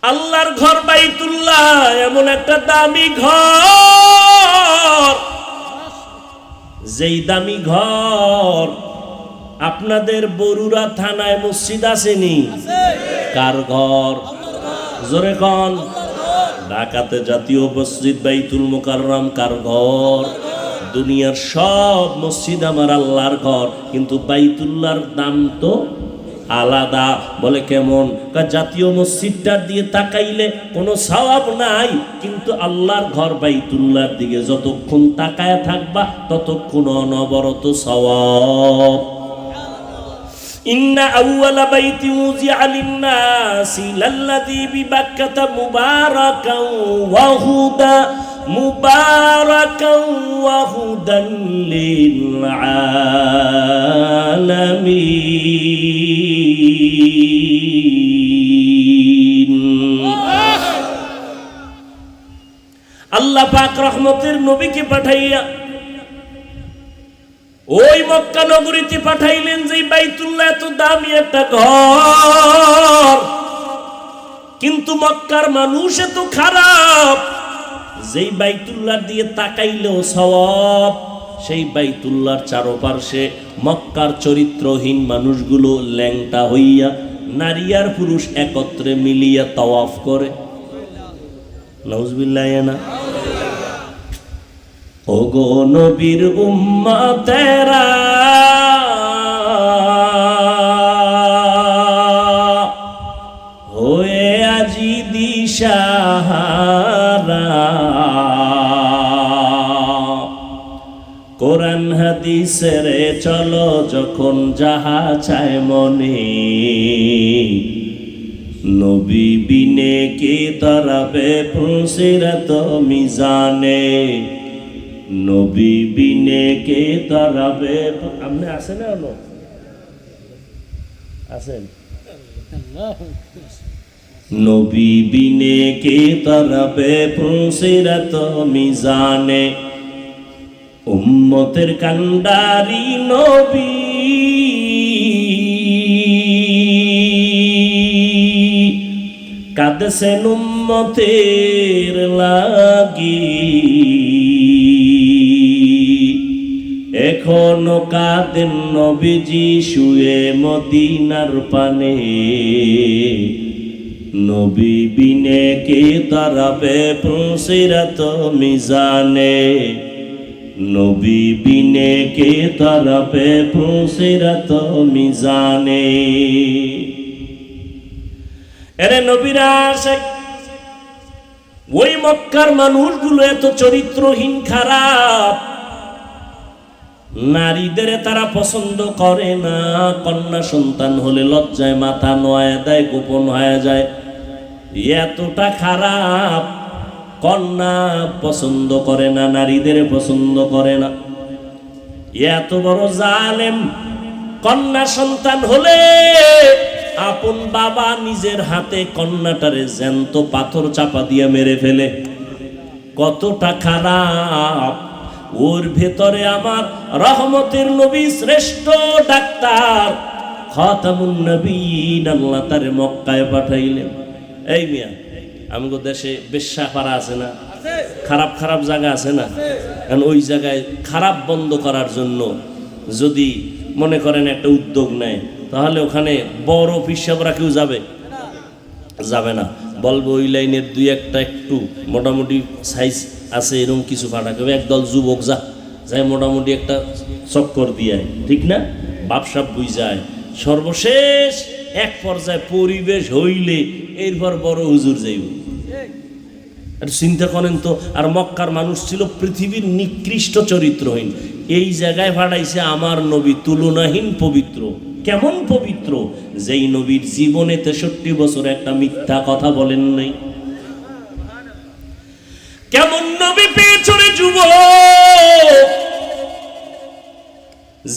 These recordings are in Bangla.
আল্লাহর ঘর বাইতুল্লাহ এমন একটা দামি ঘর, যেই দামি ঘর আপনাদের বরুড়া থানায় মসজিদ আসেনি? কার ঘর? জোরে কোন? ঢাকাতে জাতীয় মসজিদ বাইতুল মুকাররম কার ঘর? দুনিয়ার সব মসজিদ আমার আল্লাহর ঘর, কিন্তু বাইতুল্লাহর দাম তো আলাদা। বলে কেমন? জাতীয় মসজিদটার দিয়ে তাকাইলে কোনো সওয়াব নাই, কিন্তু আল্লাহর ঘর বাইতুল্লাহর দিকে যতক্ষণ তাকায় থাকবা ততক্ষণ অনবরত সওয়াব। ইন্না আউওয়ালা বাইতি উযিআ লিন-নাসি লাল্লাযী বিবাক্কাতা মুবারাকাও ওয়া হুদা মুবারাকাও ওয়া হুদান লিল আলামিন। আল্লাহ পাক রহমতের নবীকে পাঠাইয়া ওই মক্কা নগরীতে পাঠাইলেন, যে বাইতুল্লাহ এত দামি একটা ঘর, কিন্তু মক্কার মানুষ এত খারাপ, যেই বাইতুল্লাহ দিয়ে তাকাইলেও সওয়াব। সেই বাইতুল্লাহর চারপাশে মক্কার চরিত্রহীন মানুষগুলো ল্যাংটা হইয়া নারী আর পুরুষ একত্রে মিলিয়া তাওয়াফ করে। নাউজুবিল্লাহ না? ওগো নবীর উম্মতেরা, হয়ে আজি দিশাহারা, কোরআন হাদিসের চলো যখন যাহা চায় মনে, নবী বিনে কে তরাবে পুসিরাত মিজানে, নবী বিনে কে তরাবে। আপনি আছেন না? আছেন? নবী বিনে কে তরাবে পুসিরাত মিজানে, উম্মতের কান্ডারি নবী, কাঁদছেন উম্মতের লাগি, এখনো কাঁদেন নবীজি শুয়ে মদিনার পানে, নবী বিনে কে দাঁড়াবে পুসিরাত মিজানে, নবী বিনে কে দাঁড়াবে পুসিরাত মিজানে। এরে নবীরা আশিক, ওই মক্কার মানুষগুলো এত চরিত্রহীন খারাপ, নারীদের তারা পছন্দ করে না। কন্যা সন্তান হলে লজ্জায় মাথা নোয়া দেয়, গোপন হয়ে যায়। এতটা খারাপ, কন্যা পছন্দ করে না, নারীদের পছন্দ করে না। এত বড় জালেম, কন্যা সন্তান হলে আপন বাবা নিজের হাতে কন্যাটারে জ্যান্ত পাথর চাপা দিয়ে মেরে ফেলে। কতটা খারাপ! ওর ভেতরে আমার রহমতের নবী, শ্রেষ্ঠ ডাক্তার, খাতামুন নবীন, আল্লাহ তারে মক্কায় পাঠাইলেন। এই মিয়া, আমগো দেশে বেশ্যাপাড়া আছে না? খারাপ খারাপ জায়গা আছে না? কারণ ওই জায়গায় খারাপ বন্ধ করার জন্য যদি মনে করেন একটা উদ্যোগ নেয়, তাহলে ওখানে বড় পিসাবরা কেউ যাবে না। বলবো ওই লাইনের দুই একটা একটু মোটামুটি সাইজ আছে এরকম কিছু পাঠাকে, একদল যুবক যায় মোটামুটি একটা চক্কর দিয়ে, ঠিক না? বাপসাপ বুঝ যায়। সর্বশেষ এক পর্যায়ে পরিবেশ হইলে এরপর বড় হুজুর যাইব। চিন্তা করেন তো। আর মক্কার মানুষ ছিল পৃথিবীর নিকৃষ্ট চরিত্রহীন, এই জায়গায় পাঠাইছে আমার নবী তুলনাহীন পবিত্র। কেমন পবিত্র? যেই নবীর জীবনে 63 বছর একটা মিথ্যা কথা বলেন নাই। কেমন নবী পেছনে যুবক,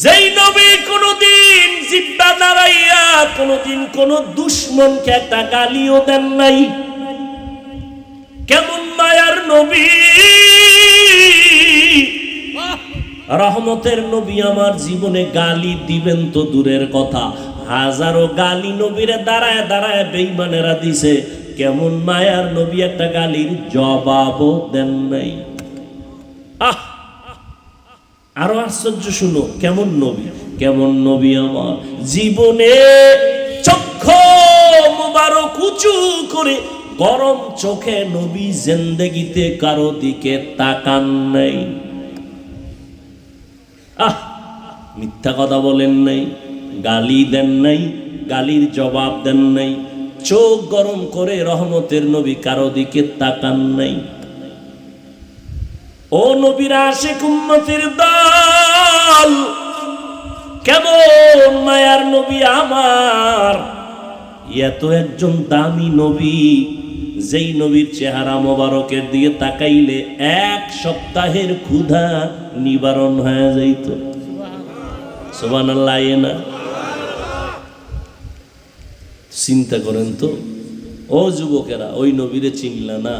যেই নবী কোনদিন জিব্বা নাড়াইয়া কোনদিন কোন দুশ্মনকে একটা গালিও দেন নাই। কেমন মায়ার নবী, রহমতের নবী। আমার জীবনে গালি দিবেন তো দূরের কথা, হাজারো গালি নবীরে দাঁড়ায় দাঁড়ায় বেঈমানেরা দিছে, কেমন মায়ার নবী, একটা গালির জবাবও দেন নাই। আহ, আরো আশ্চর্য শুনো, কেমন নবী, কেমন নবী আমার, জীবনে চক্ষু মুবারক উঁচু করে গরম চোখে নবী জিন্দেগিতে কারো দিকে তাকান নাই। আহ, মিথ্যা কথা বলেন নাই, গালি দেন নাই, গালির জবাব দেন নাই, চোখ গরম করে রহমতের নবী কারো দিকে তাকান নাই। ও নবীর আশিক উম্মতের দল, কেমন মায়ার নবী আমার, এত একজন দামি নবী, যেই নবীর চেহারা মোবারকের দিকে তাকাইলে এক সপ্তাহের ক্ষুধা নিবারণ হয়ে যাইত। সুবহানাল্লাহ। না চিন্তা করেন তো, ও যুবকেরা, ওই নবীরে চিনলা না?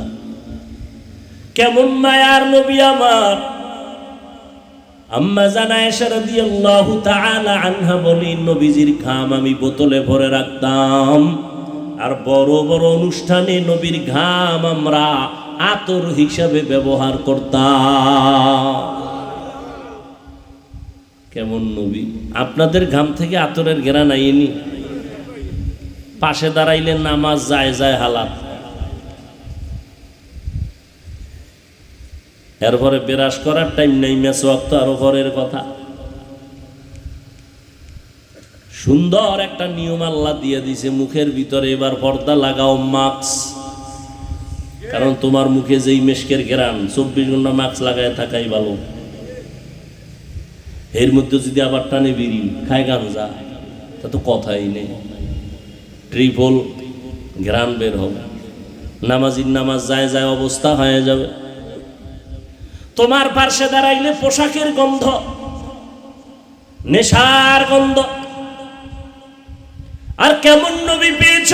কেমন মায়ার নবী আমার। আম্মা জান আয়েশা রাদিয়াল্লাহু তাআলা আনহা বলেন, নবীজির ঘাম আমি বোতলে ভরে রাখতাম, আর বড় বড় অনুষ্ঠানে নবীর ঘাম আমরা আতর হিসাবে ব্যবহার করতাম। কেমন নবী! আপনাদের ঘাম থেকে আতরের ঘেরান আইনি? পাশে দাঁড়াইলে নামাজ যায় যায় হালাত। এরপরে বিরাস করার টাইম নেই, মেসওয়াক তো আরো পরের কথা। সুন্দর একটা নিয়ম আল্লাহ দিয়ে দিছে মুখের ভিতরে, এবার পর্দা লাগাও, মাস্ক। কারণ তোমার মুখে যেই মেশকের ঘেরান, 24 ঘন্টা মাস্ক লাগায় থাকাই ভালো। এর মধ্যে যদি আবার টানে বিড়ি খায় গাঞ্জা, তা তো কথাই নেই, ট্রিপল ঘেরান বের হবে, নামাজির নামাজ যায় যায় অবস্থা হয়ে যাবে। তোমার পার্শ্বে দাঁড়াইলে পোশাকের গন্ধ, নেশার গন্ধ। আর কেমন নবী পেয়েছ,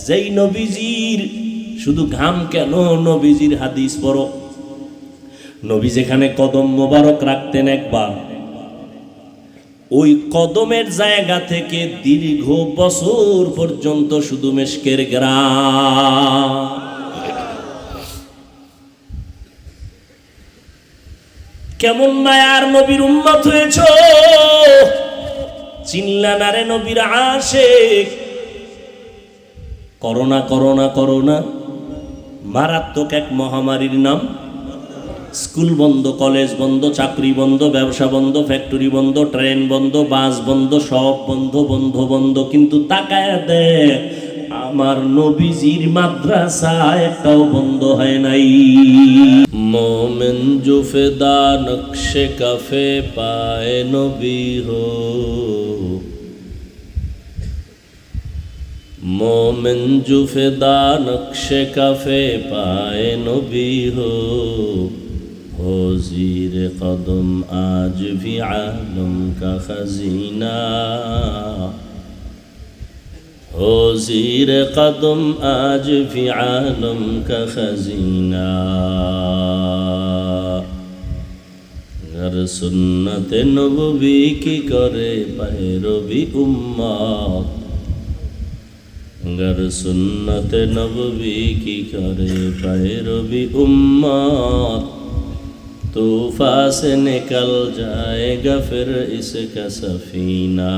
যেই নবীজির শুধু ঘাম কেন, নবীজির হাদিস পড়ো। নবী যেখানে কদম মোবারক রাখতেন একবার, ওই কদমের জায়গা থেকে দীর্ঘ বছর পর্যন্ত শুধু মেশকের ঘ্রাণ। কেমন মায়ার নবীর উম্মত হয়েছ, চিনলা না রে নবীর আশিক। করোনা করোনা করোনা মারাত্মক এক মহামারীর নাম। স্কুল বন্ধ, কলেজ বন্ধ, চাকরি বন্ধ, ব্যবসা বন্ধ, ফ্যাক্টরি বন্ধ, ট্রেন বন্ধ, বাস বন্ধ, সব বন্ধ, বন্ধ বন্ধ। কিন্তু তাকায় দেখ, আমার নবীজির মাদ্রাসা একটাও বন্ধ হয় নাই। মোমেন জুফেদা নকশে কাফে পায়ে নবী হো, মোমেন জুফেদা নকশে কাফে পায়ে নবী হো, हो ज़ीर कदम आज भी आलम का खजीना, हो ज़ीर कदम आज भी आलम का खजीना। अगर सुन्नत नबवी की करे पैरवी उम्मत, अगर सुन्नत नबवी की करे पैरवी उम्मत, तूफा से निकल जाएगा फिर इसका सफीना,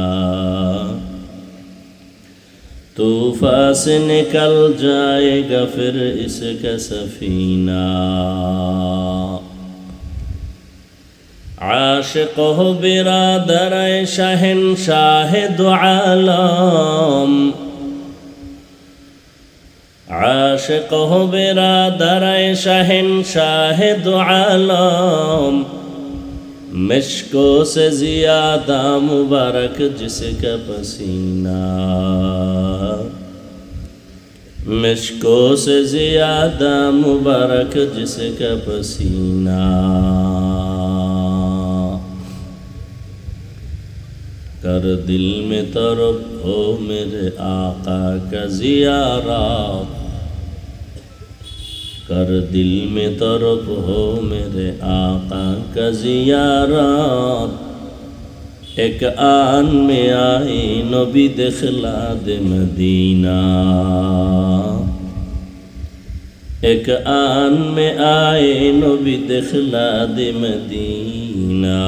तूफा से निकल जाएगा फिर इसका सफीना। आशिक हो बिरादर शहंशाह दो आलम, आशिक हो बिरादर शहंशाह दो आलम, मिश्को से ज़ियादा मुबारक जिसका पसीना, मिश्को से ज़ियादा मुबारक जिसका पसीना। कर दिल में तरफ हो मेरे आका का ज़ियारत, कर दिल में तरफ हो मेरे आका का ज़ियारत, एक आन में आए नबी दिखला दे मदीना, एक आन में आए नबी दिखला दे मदीना।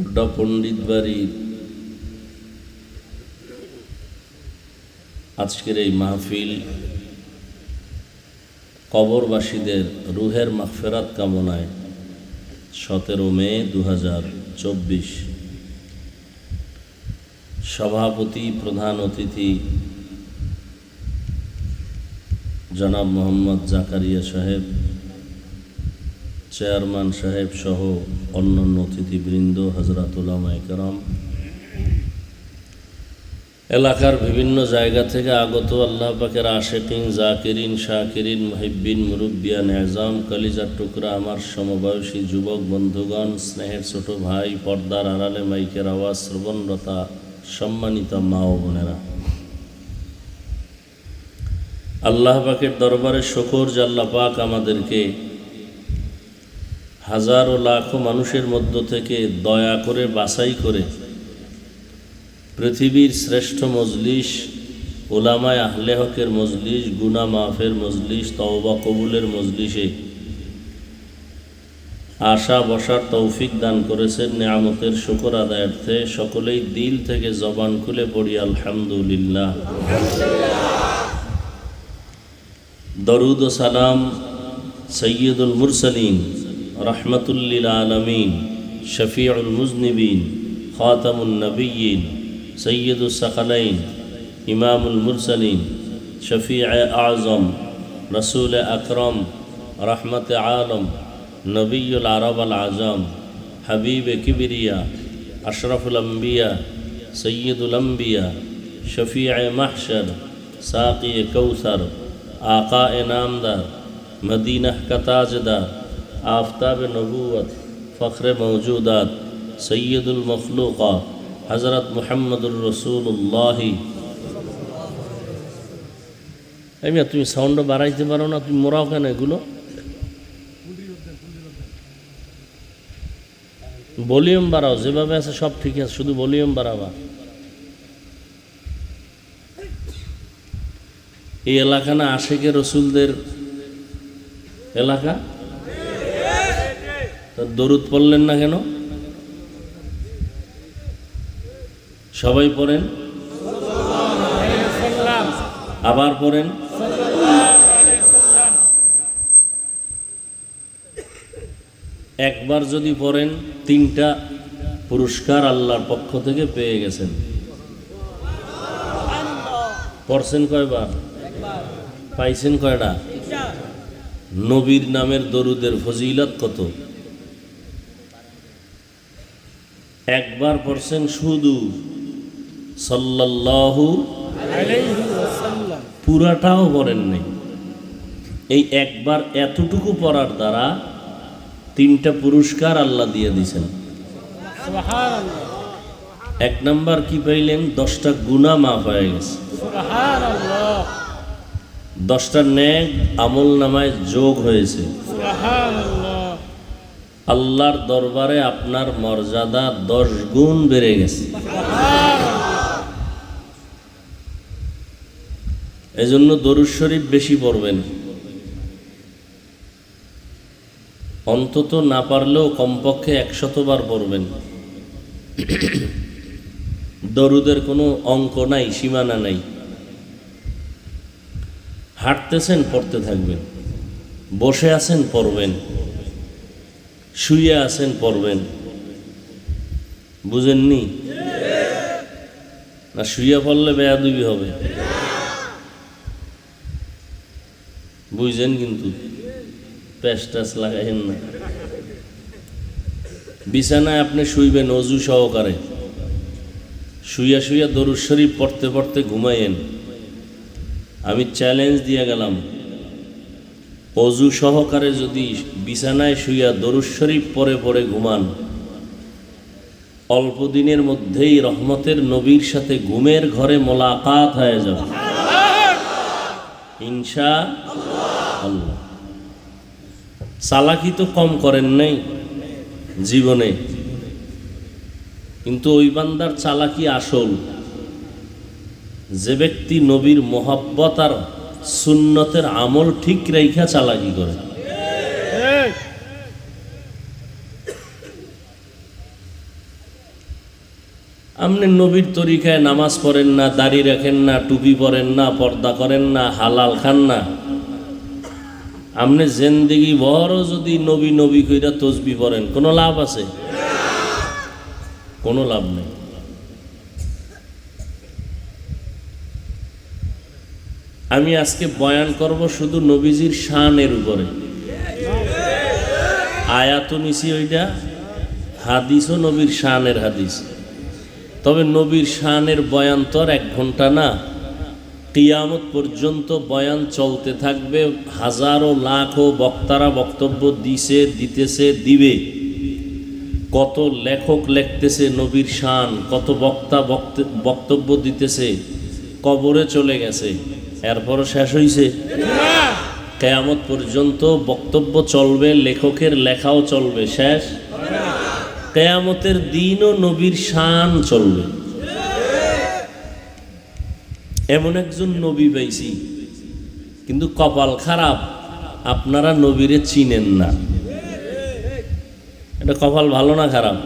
উড্ডা পণ্ডিত বাড়ির আজকের এই মাহফিল কবরবাসীদের রুহের মাগফিরাত কামনায় 17 মে 2024 সভাপতি প্রধান অতিথি জনাব মোহাম্মদ জাকারিয়া সাহেব, চেয়ারম্যান সাহেব সহ অন্যান্য অতিথিবৃন্দ, হযরত উলামায়ে কেরাম, এলাকার বিভিন্ন জায়গা থেকে আগত আল্লাহ পাকের আশিকিন, জাকিরিন, শাকিরিন, মুহিব্বিন, মুরব্বিয়ান এজাম, কলিজার টুকরা আমার সমবয়সী যুবক বন্ধুগণ, স্নেহের ছোট ভাই, পর্দার আড়ালে মাইকের আওয়াজ শ্রবণরতা সম্মানিত মা ও বোনেরা, আল্লাহ পাকের দরবারে শুকর যে আল্লাহ পাক আমাদেরকে হাজারো লাখো মানুষের মধ্য থেকে দয়া করে বাছাই করে পৃথিবীর শ্রেষ্ঠ মজলিস, উলামায়ে আহলে হকের মজলিস, গুনাহ মাফের মজলিস, তওবা কবুলের মজলিসে আশা বসার তৌফিক দান করেছেন। নিয়ামতের শুকর আদায়ার্থে সকলেই দিল থেকে জবান খুলে পড়ি আলহামদুলিল্লাহ। দরুদ ও সালাম সৈয়দুল মুরসালিন, রহমতুল লিল আলামিন, শফিউল মুজনিবিন, খাতামুন নবিয়্যিন, সৈয়দুস সাকালাইন, ইমামুল মুরসালিন, শফিউ আযম, রসুল আকরম, রহমত আলম, নবিয়ুল আরব আল আজম, হাবিব কিবরিয়া, আশরাফুল আম্বিয়া, সৈয়দুল আম্বিয়া, শফিউ মাহশর, সাকি কৌসর, आका नामदार, मदीना का ताजदार, आफ्ताब नबूवत, फ़ख्र मौजूदात, सैयदुल मखलूक़ात, हज़रत मुहम्मदुर रसूलुल्लाह। मिया तुम साउंड बाड़ाइते पारो ना, तुम मोराओ केन एगुलो? ভলিউম বাড়াও, যেভাবে আছে সব ঠিক আছে, শুধু ভলিউম বাড়াবা। এই এলাকা না আশিকে রসুলদের এলাকা? দরুদ পড়লেন না কেন? সবাই পড়েন, আবার পড়েন। একবার যদি পড়েন 3টা পুরস্কার আল্লাহর পক্ষ থেকে পেয়ে গেছেন। পড়ছেন কয়বার? পাইছেন কয়টা? নবীর নামের দরুদের ফজিলত কত? একবার পড়ছেন শুধু সাল্লাল্লাহু আলাইহি ওয়াসাল্লাম, পুরাটাও পড়েন নাই। এই একবার এতটুকু পড়ার দ্বারা 3টা পুরস্কার আল্লাহ দিয়ে দিয়েছেন। সুবহানাল্লাহ। 1 নাম্বার কি পাইলেন? 10টা গুনাহ মাফ হয়ে গেছে। সুবহানাল্লাহ। 10টা নেক আমল নামায় যোগ হয়েছে। সুবহানাল্লাহ। আল্লাহর দরবারে আপনার মর্যাদা 10 গুণ বেড়ে গেছে। সুবহানাল্লাহ। এজন্য দরুদ শরীফ বেশি পড়বেন, অন্তত না পারলেও কমপক্ষে 100 বার পড়বেন। দরুদের কোনো অঙ্ক নাই, সীমানা নাই। হাঁটতেছেন পড়তে থাকবেন, বসে আছেন পড়বেন, শুয়ে আছেন পড়বেন। বুঝেননি? না শুয়ে পড়লে বেয়াদবি হবে, বুঝছেন? কিন্তু প্যাস্টাস লাগাইেন না। বিছানায় আপনি শুইবেন অজু সহকারে, শুইয়া শুইয়া দরুদ শরীফ পড়তে পড়তে ঘুমাইয়েন। আমি চ্যালেঞ্জ দিয়ে গেলাম, অজু সহকারে যদি বিছানায় শুইয়া দরুদ শরীফ পরে পরে ঘুমান, অল্প দিনের মধ্যেই রহমতের নবীর সাথে ঘুমের ঘরে মোলাকাত হয়ে যাবে ইনশাআল্লাহ। চালাকি তো কম করেন নাই জীবনে, কিন্তু ওই বান্দার চালাকি আসল, যে ব্যক্তি নবীর মোহাব্বত আর সুন্নতের আমল ঠিক রেখা চালাকি করে। আপনি নবীর তরিকায় নামাজ পড়েন না, দাড়ি রাখেন না, টুপি পরেন না, পর্দা করেন না, হালাল খান না, আপনি জিন্দেগি ভর যদি নবী নবী কইরা তসবি পড়েন, কোনো লাভ আছে? কোনো লাভ নেই। আমি আজকে বয়ান করব শুধু নবীজির শানের উপরে। আয়াতও নিছি ওইটা, হাদিসও নবীর শানের হাদিস। তবে নবীর শানের বয়ান তো আর 1 ঘন্টা না, কিয়ামত পর্যন্ত বয়ান চলতে থাকবে। হাজারো লাখো বক্তারা বক্তব্য দিতেছে, দিবে। কত লেখক লিখতেছে নবীর শান, কত বক্তা বক্তব্য দিতেছে, কবরে চলে গেছে, এরপরও শেষ হইছে? কিয়ামত পর্যন্ত বক্তব্য চলবে, লেখকের লেখাও চলবে, শেষ? কিয়ামতের দিনও নবীর শান চলবে। এমন একজন নবী পাইছি, কিন্তু কপাল খারাপ, আপনারা নবীরে চিনেন না। এটা কপাল ভালো না খারাপ?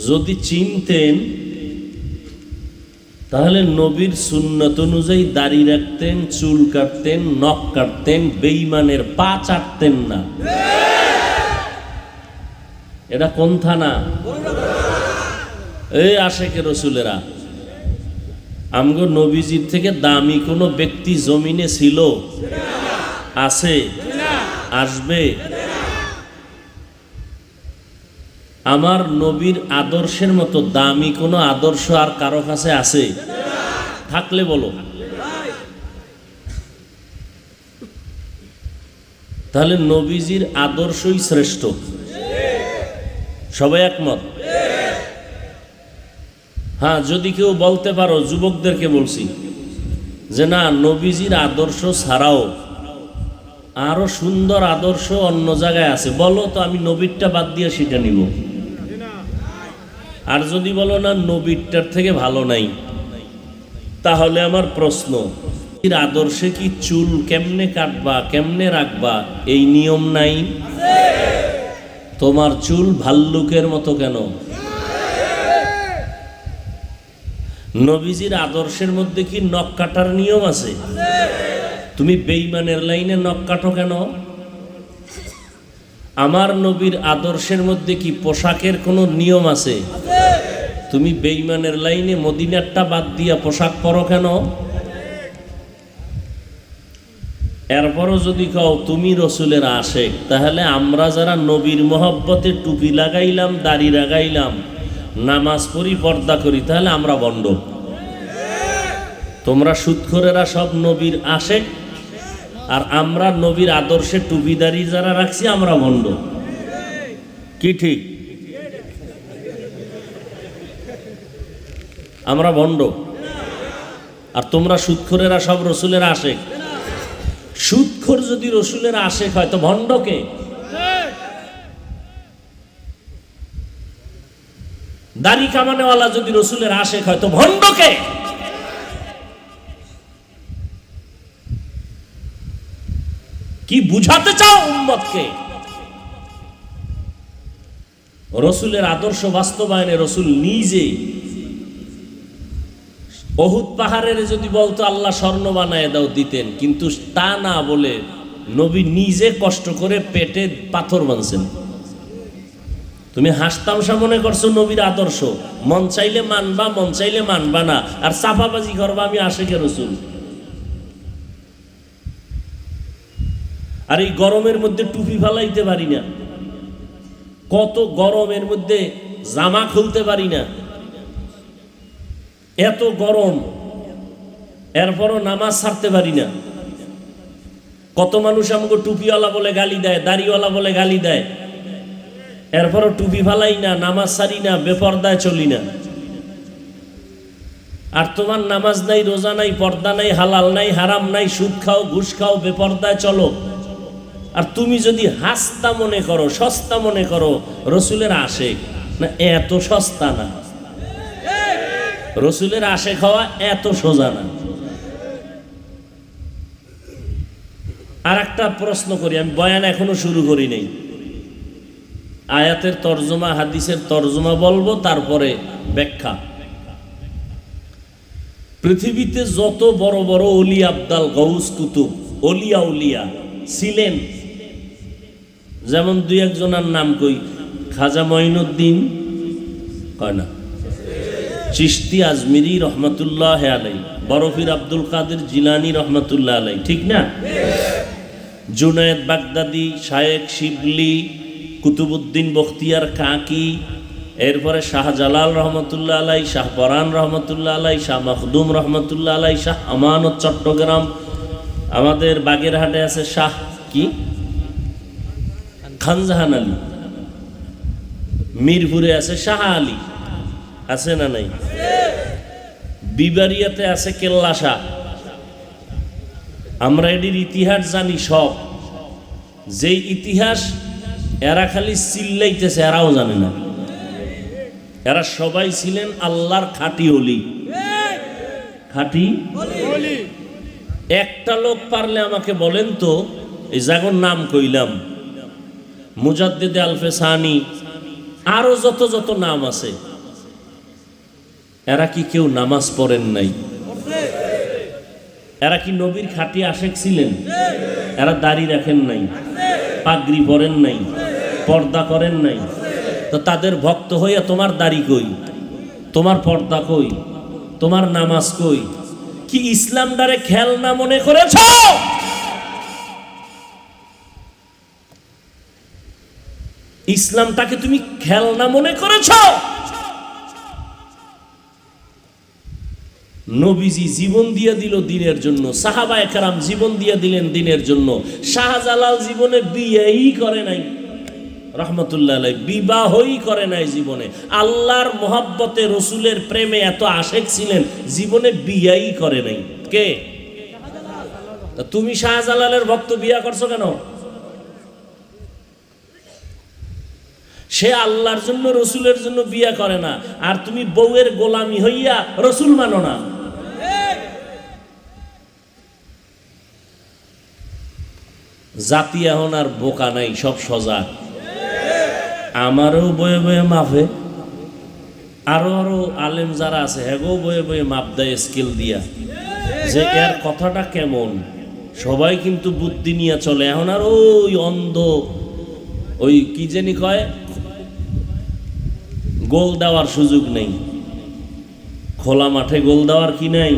যদি চিনতেন তাহলে নবীর সুন্নত অনুযায়ী দাড়ি রাখতেন, চুল কাটতেন, নখ কাটতেন, বেঈমানের পা চাটতেন না। এটা কোন থানা? এই আশেকে রসুলেরা। আমগো নবীজির থেকে দামি কোনো ব্যক্তি জমিনে ছিল? আছে? আসবে? আমার নবীর আদর্শের মতো দামি কোনো আদর্শ আর কারো কাছে আছে? থাকলে বলো। তাহলে নবীজির আদর্শই শ্রেষ্ঠ। সবাই একমত? হ্যাঁ, যদি কেউ বলতে পারো, যুবকদেরকে বলছি, যে না, নবীজির আদর্শ ছাড়াও আরো সুন্দর আদর্শ অন্য জায়গায় আছে, বলো তো, আমি নবীরটা বাদ দিয়ে সেটা নিব। আর যদি বলো না, নবীরটার থেকে ভালো নাই, তাহলে আমার প্রশ্ন, আদর্শে কি চুল কেমনে কাটবা, কেমনে রাখবা এই নিয়ম নাই? তোমার চুল ভাল্লুকের মতো কেন? নবীজির আদর্শের মধ্যে কি নখ কাটার নিয়ম আছে? তুমি বেঈমানের লাইনে নখ কাটো কেন? আমার নবীর আদর্শের মধ্যে কি পোশাকের কোনো নিয়ম আছে? তুমি বেঈমানের লাইনে মদিনারটা বাদ দিয়া পোশাক পরো কেন? এরপরও যদি কও তুমি রসুলের আশেক, তাহলে আমরা যারা নবীর মহব্বতে টুপি লাগাইলাম, দাড়ি লাগাইলাম, নামাজ পড়ি, পর্দা করি, তাহলে আমরা ভণ্ড। তোমরা সুদখোরেরা সব নবীর আশেক, আর আমরা নবীর আদর্শে টুপি দাড়ি যারা রাখছি, আমরা ভণ্ড। কি ঠিক? আমরা ভণ্ড, আর তোমরা সুদখোরেরা সব রসুলের আশেক। সুদখোর যদি রসুলের আশেক হয় তো ভণ্ডকে? দাড়ি কামানেওয়ালা যদি রসুলের আশেক হয় তো ভণ্ডকে? কি বুঝাতে চাও উম্মতকে? রসুলের আদর্শ বাস্তবায়নে রসুল নিজে অহুদ পাহাড়ের যদি বলতো আল্লাহ স্বর্ণ বানায় দাও, দিতেন, কিন্তু তা না বলে নবী নিজে কষ্ট করে পেটে পাথর বানছেন। তুমি হাসতামশা মনে করছো নবীর আদর্শ, মন চাইলে মানবা, মন চাইলে মানবা না, আর চাপাবাজি করবা আমি আশেকে রসুল। আর এই গরমের মধ্যে টুপি ফালাইতে পারি না, কত গরমের মধ্যে জামা খুলতে পারি না, এত গরম, এরপরও নামাজ ছাড়তে পারি না। কত মানুষ আমাকে টুপিওয়ালা বলে গালি দেয়, দাড়িওয়ালা বলে গালি দেয়, এরপরও টুপি ফালাই না, নামাজ সারি না, বেপর্দায় চলি না। আর তোমার নামাজ নাই, রোজা নাই, পর্দা নাই, হালাল নাই, হারাম নাই, সুদ খাও, ঘুষ খাও, বেপর্দায় চলো। আর তুমি যদি হাস্তা মনে করো, সস্তা মনে করো রসুলের আশেক, না এত সস্তা না। রসুলের আশেক হওয়া এত সোজা না। আর একটা প্রশ্ন করি, আমি বয়ান এখনো শুরু করি নাই। আয়াতের তর্জমা, হাদিসের তর্জমা বলবো, তারপরে ব্যাখ্যা। পৃথিবীতে যত বড় বড় অলি আবদাল, গৌস কুতুব, অলিয়া উলিয়া ছিলেন, যেমন দুই একজনের নাম কই, খাজা মঈনুদ্দিন, কয় না, চিশতি আজমিরি রহমতুল্লাহ আলাই, বরফির আব্দুল কাদের জিলানি রহমতুল্লাহ আলাই, ঠিক না? জুনায়েদ বাগদাদি, শায়েখ শিবলি, কুতুবুদ্দিন বখতিয়ার কাকি, এরপরে শাহজালাল রহমতুল্লাহ আলাই, শাহ পরান রহমতুল্লাহ আলাই, শাহ মখদুম রহমতুল্লাহ আলাই, শাহ আমানত চট্টগ্রাম, আমাদের বাগেরহাটে আছে শাহ কি খানজাহান আলী, মিরপুরে আছে শাহ আলী, আছে না নাই? বিবারিয়াতে আছে কেল্লা শাহ। আমরা এটির ইতিহাস জানি সব, যেই ইতিহাস এরা খালি চিল্লাইতেছে এরাও জানে না। এরা সবাই ছিলেন আল্লাহর খাঁটি ওলি, খাঁটি। একটা লোক পারলে আমাকে বলেন তো, এই জাগর নাম কইলাম, মুজাদ্দিদে আলফে সানি, আরো যত যত নাম আছে, এরা কি কেউ নামাজ পড়েন নাই? এরা কি নবীর খাঁটি আশেক ছিলেন? এরা দাড়ি রাখেন নাই, পাগড়ি পরেন নাই, পর্দা করেন নাই। তো তাদের ভক্ত হইয়া তোমার দাড়ি কই, তোমার পর্দা কই, তোমার নামাজ কই? কি ইসলামটারে খেলনা মনে করেছ? ইসলামটাকে তুমি খেলনা মনে করেছ? নবীজি জীবন দিয়ে দিল দিনের জন্য, সাহাবায়ে কেরাম জীবন দিয়ে দিলেন দিনের জন্য। শাহজালাল জীবনে বিয়েই করে নাই রহমতুল্লাহ আলাইহি, বিবাহই করে নাই জীবনে। আল্লাহর মোহাব্বতে, রসুলের প্রেমে এত আশেক ছিলেন, জীবনে বিয়েই করে নাই। কে? তুমি শাহজালালের ভক্ত, বিয়া করছো কেন? সে আল্লাহর জন্য, রসুলের জন্য বিয়া করে না, আর তুমি বউয়ের গোলামি হইয়া রসুল মানো না। জাতি এখন আর বোকা নাই, সব সজাগ। আমারও বয়ে বয়ে মাপে, আরো আরো আলেম যারা আছে হেগো বয়ে বয়ে মাপ দেয় স্কেল দিয়া, যে এর কথাটা কেমন। সবাই কিন্তু বুদ্ধি নিয়ে চলে। এখন আর ওই অন্ধ, ওই কি জানি কয়, গোল দেওয়ার সুযোগ নেই। খোলা মাঠে গোল দেওয়ার কি নাই,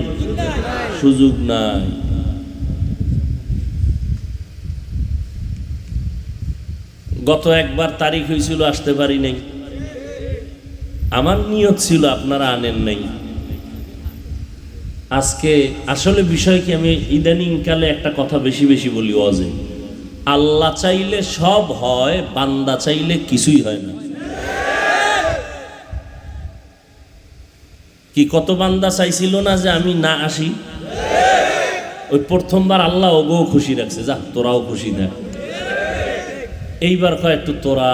সুযোগ নাই। গত একবার তারিখ হয়েছিল, আসতে পারি নাই। আমার নিয়ত ছিল আপনারা আনেন নাই। আজকে আসলে বিষয় কি, আমি ইদানিং কালে একটা কথা বেশি বেশি বলি, ওয়াজে, আল্লাহ চাইলে সব হয়, বান্দা চাইলে কিছুই হয় না। কি কত বান্দা চাইছিল না যে আমি না আসি? ওই প্রথমবার আল্লাহ ওগো খুশি রাখছে, যা তোরাও খুশি থাক। এইবার কয় একটু তোরা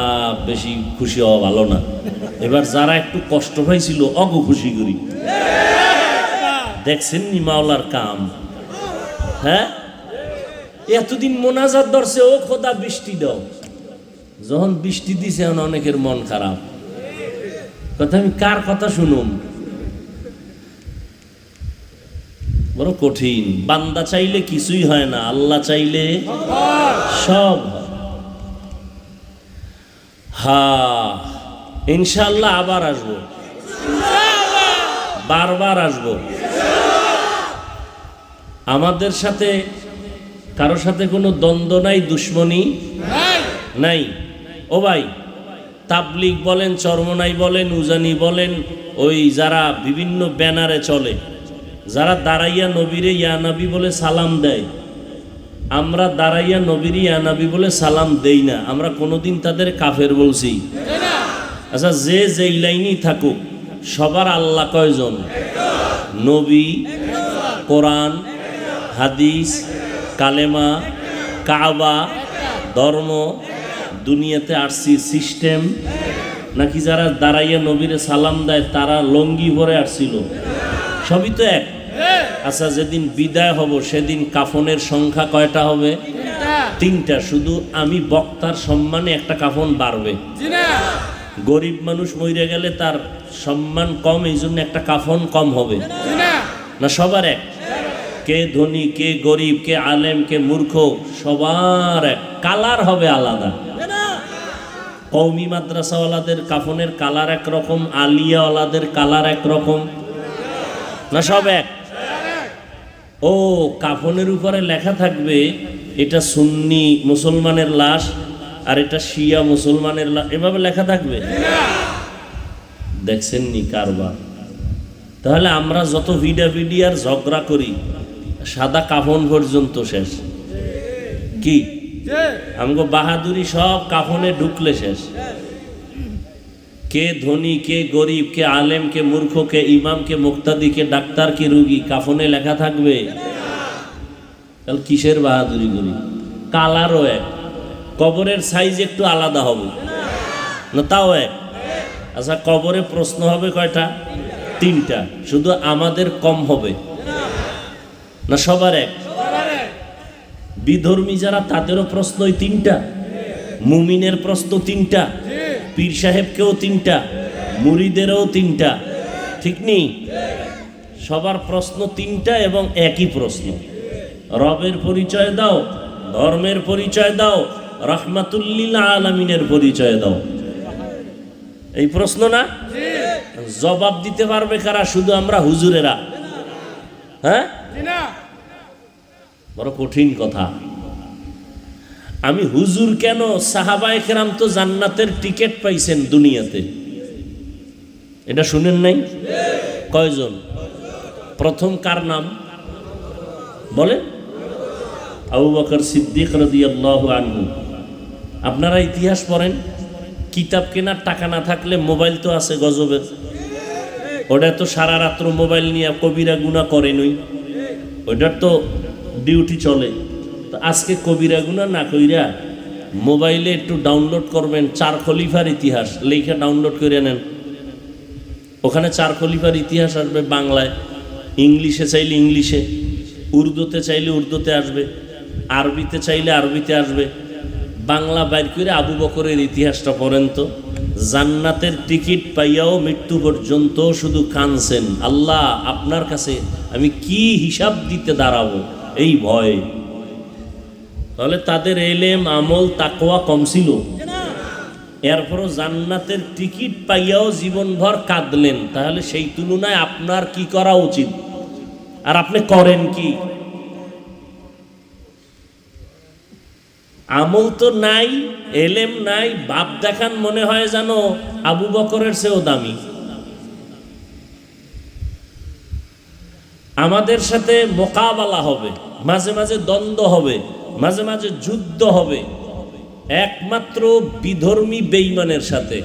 বেশি খুশি হওয়া ভালো না, এবার যারা একটু কষ্ট পাইছিল অগো খুশি করি। দেখছেন নি মাওলার কাম? হ্যাঁ, এতদিন মোনাজাত ধরছে, ও খোদা বৃষ্টি দাও। যখন বৃষ্টি দিছে এখন অনেকের মন খারাপ। কথা আমি কার কথা শুনুম? বড় কঠিন। বান্দা চাইলে কিছুই হয় না, আল্লাহ চাইলে সব। হ্যাঁ, ইনশাআল্লাহ আবার আসবো, বারবার আসবো। আমাদের সাথে কারোর সাথে কোনো দ্বন্দ্ব নাই, দুশ্মনী নাই। ও ভাই, তাবলিগ বলেন, চরমনাই বলেন, উজানি বলেন, ওই যারা বিভিন্ন ব্যানারে চলে, যারা দাঁড়াইয়া নবীরে ইয়া নবী বলে সালাম দেয়, আমরা দাঁড়াইয়া নবীর ইয়া নবী বলে সালাম দেই না, আমরা কোনোদিন তাদের কাফের বলছি? আচ্ছা, যে যেই লাইনই থাকুক, সবার আল্লাহ কয়জন? নবী, কোরআন, হাদিস, কালেমা, কাবা, ধর্ম, দুনিয়াতে আসছি সিস্টেম, নাকি যারা দাঁড়াইয়া নবীরে সালাম দেয় তারা লঙ্গি ভরে আসছিল? সবই তো এক। আচ্ছা, যেদিন বিদায় হব সেদিন কাফনের সংখ্যা কয়টা হবে? 3টা। শুধু আমি বক্তার সম্মানে একটা কাফন বাড়বে। গরিব মানুষ মরে গেলে তার সম্মান কম, এই জন্য একটা কাফন কম হবে না? সবার এক। কে ধনী, কে গরিব, কে আলেম, কে মূর্খ, সবার এক। কালার হবে আলাদা। কওমি মাদ্রাসাওয়ালাদের কাফনের কালার একরকম, আলিয়াওয়ালাদের কালার একরকম না? সব এক। ও, কাফনের উপরে লেখা থাকবে এটা সুন্নি মুসলমানের লাশ আর এটা শিয়া মুসলমানের লাশ, এভাবে লেখা থাকবে? দেখছেন নি কারবার? তাহলে আমরা যত ভিডাভিডি আর ঝগড়া করি, সাদা কাফন পর্যন্ত শেষ। কি আমগো বাহাদুরি সব কাফনে ঢুকলে শেষ। কে ধনী, কে গরিব, কে আলেম, কে মূর্খ, কে ইমাম, কে মুক্তাদি, কে ডাক্তার, কে রুগী, কাফনে লেখা থাকবে? তাহলে কিসের বাহাদুরি করি? কালারও এক, কবরের সাইজ একটু আলাদা হবে না? তাও এক। আচ্ছা, কবরে প্রশ্ন হবে কয়টা? 3টা। শুধু আমাদের কম হবে না? সবার এক। বিধর্মী যারা তাদেরও প্রশ্ন ওই 3টা, মুমিনের প্রশ্ন 3টা, পীর সাহেবকেও 3টা, মুরিদেরও 3টা, ঠিক নেই? সবার প্রশ্ন 3টা এবং একই প্রশ্ন। রবের পরিচয় দাও, ধর্মের পরিচয় দাও, রাহমাতুল্লিল আলামিনের পরিচয় দাও। এই প্রশ্ন না? জবাব দিতে পারবে কারা? শুধু আমরা হুজুরেরা। হ্যাঁ, বড় কঠিন কথা। আমি হুজুর কেন? সাহাবায়ে কেরাম তো জান্নাতের টিকিট পাইছেন দুনিয়াতে, এটা শুনেন নাই? কয়জন? প্রথম কার নাম বলে? আবু বকর সিদ্দিক রাদিয়াল্লাহু আনহু। আপনারা ইতিহাস পড়েন, কিতাব কেনার টাকা না থাকলে মোবাইল তো আছে গজবের, ওটা তো সারা রাত্র মোবাইল নিয়ে কবিরা গুনাহ করেনই, ওইটার তো ডিউটি চলে। তো আজকে কবিরা গুনাহ না কইরা মোবাইলে একটু ডাউনলোড করবেন 4 খলিফার ইতিহাস, লেখা ডাউনলোড করে নেন। ওখানে 4 খলিফার ইতিহাস আসবে বাংলায়, ইংলিশে চাইলে ইংলিশে, উর্দুতে চাইলে উর্দুতে আসবে, আরবিতে চাইলে আরবিতে আসবে। বাংলা বাইর করে আবু বকরের ইতিহাসটা পড়েন তো। জান্নাতের টিকিট পাইয়াও মৃত্যু পর্যন্ত শুধু কাঁদছেন, আল্লাহ আপনার কাছে আমি কি হিসাব দিতে দাঁড়াবো, এই ভয়। তাহলে তাদের এলেম, আমল, তাকওয়া কম ছিল? এরপরও জান্নাতের টিকিট পাইয়াও জীবনভর কাঁদলেন। তাহলে সেই তুলনায় আপনার কি করা উচিত? আর আপনি করেন কি? আমল তো নাই, এলেম নাই, বাপ দেখান মনে হয় জানো আবু বকরের চেয়েও দামি। আমাদের সাথে মোকাবেলা হবে, মাঝে মাঝে দ্বন্দ্ব হবে, মাঝে মাঝে যুদ্ধ হবে, একমাত্র বিধর্মী বেঈমানের সাথে।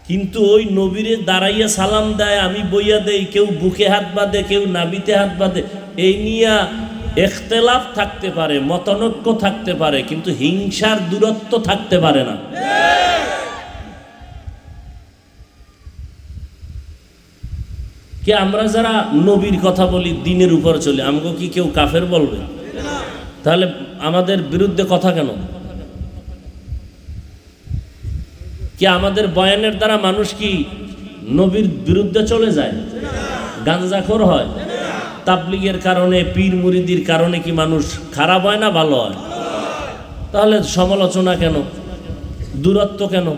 কিন্তু ওই নবীরে দাঁড়াইয়া সালাম দেয়, আমি বইয়া দেই, কেউ বুকে হাত বাঁধে, কেউ নাবিতে হাত বাঁধে, এই নিয়া ইখতিলাফ থাকতে পারে, মতানৈক্য থাকতে পারে, কিন্তু হিংসার দূরত্ব থাকতে পারে না। কি আমরা যারা নবীর কথা বলি, দিনের উপর চলে, আমাকে কি কেউ কাফের বলবে? তাহলে আমাদের বিরুদ্ধে কথা কেন? কি আমাদের বয়ানের দ্বারা মানুষ কি নবীর বিরুদ্ধে চলে যায়? গাঞ্জাখোর হয়? তাবলীগের কারণে, পীর মুরিদির কারণে কি মানুষ খারাপ হয় না ভালো হয়? তাহলে সমালোচনা কেন, দূরত্ব কেন?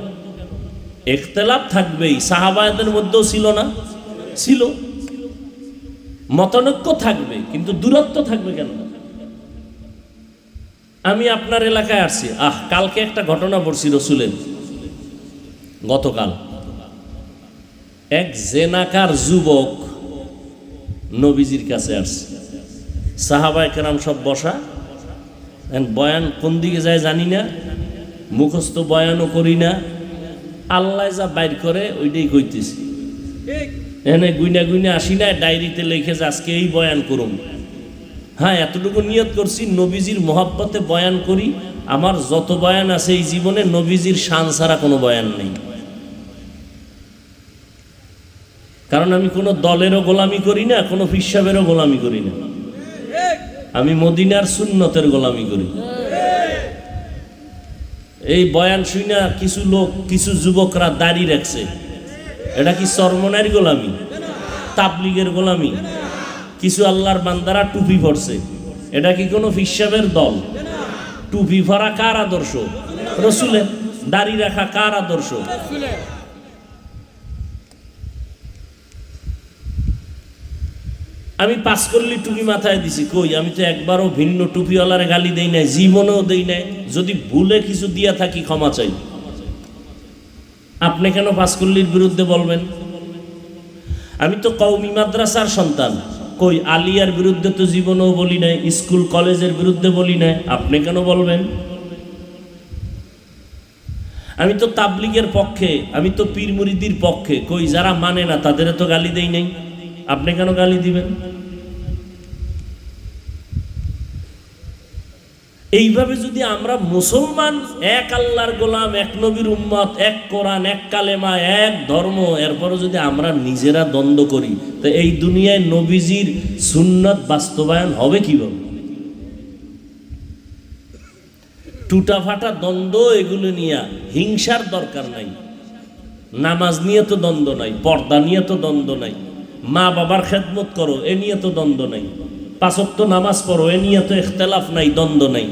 ইখতিলাফ থাকবেই, সাহাবাদের মধ্যেও ছিল না? ছিল। মতানৈক্য থাকবে, কিন্তু দূরত্ব থাকবে কেন? আমি আপনার এলাকায় আসছি, কালকে একটা ঘটনা পড়ছি রসুলের, গতকাল এক জেনাকার যুবক নবীজির কাছে আসছে, সাহাবায়ে কেরাম সব বসা, বয়ান কোন দিকে যায় জানি না, মুখস্থ বয়ানও করি না, আল্লাহ যা বাইর করে ওইটাই কইতেছি। এখানে গুইনা গুইনা আসি না, ডায়েরিতে লিখে যে আজকে এই বয়ান করুম। হ্যাঁ, এতটুকু নিয়ত করছি নবীজির মহব্বতে বয়ান করি। আমার যত বয়ান আছে এই জীবনে নবীজির শান ছাড়া কোনো বয়ান নেই। কারণ আমি কোনো দলেরও গোলামি করি না, কোনো ফিসাবেরও গোলামি করি না, আমি মদিনার সুন্নতের গোলামি করি। এই বয়ান শুনা কিছু লোক, কিছু যুবকরা দাড়ি রাখছে, এটা কি চরমনের গোলামি, তাবলিগের গোলামি? কিছু আল্লাহর বান্দারা টুপি পরছে, এটা কি কোনো ফিসাবের দল? টুপি পরা কার আদর্শ? রসুলের। দাড়ি রাখা কার আদর্শ? আমি পাস করলি টুপি মাথায় দিছি, কই আমি তো একবারও ভিন্ন টুপিওয়ালার গালি দেই নাই, জীবনেও দেই নাই। যদি ভুলে কিছু দিয়া থাকি ক্ষমা চাই। আপনি কেন পাস করলির বিরুদ্ধে বলবেন? আমি তো কওমি মাদ্রাসার সন্তান, কই আলিয়ার বিরুদ্ধে তো জীবনেও বলি নাই, স্কুল কলেজের বিরুদ্ধে বলি নাই, আপনি কেন বলবেন? আমি তো তাবলিগের পক্ষে, আমি তো পীর মুরিদির পক্ষে, কই যারা মানে না তাদের তো গালি দেই নাই, আপনি কেন গালি দিবেন? এইভাবে যদি আমরা মুসলমান, এক আল্লাহর গোলাম, এক নবীর উম্মত, এক কোরআন, এক কালেমা, এক ধর্ম, এরপরও যদি আমরা নিজেরা দ্বন্দ্ব করি, তো এই দুনিয়ায় নবীজির সুন্নাত বাস্তবায়ন হবে কিভাবে? টুটা ফাটা দ্বন্দ্ব, এগুলো নিয়ে হিংসার দরকার নাই। নামাজ নিয়ে তো দ্বন্দ্ব নাই, পর্দা নিয়ে তো দ্বন্দ্ব নাই, মা বাবার খেদমত করো এ নিয়ে তো দ্বন্দ্ব নাই, 5 ওয়াক্ত নামাজ পড়ো এ নিয়ে তো ইখতিলাফ নাই, দ্বন্দ্ব নাই।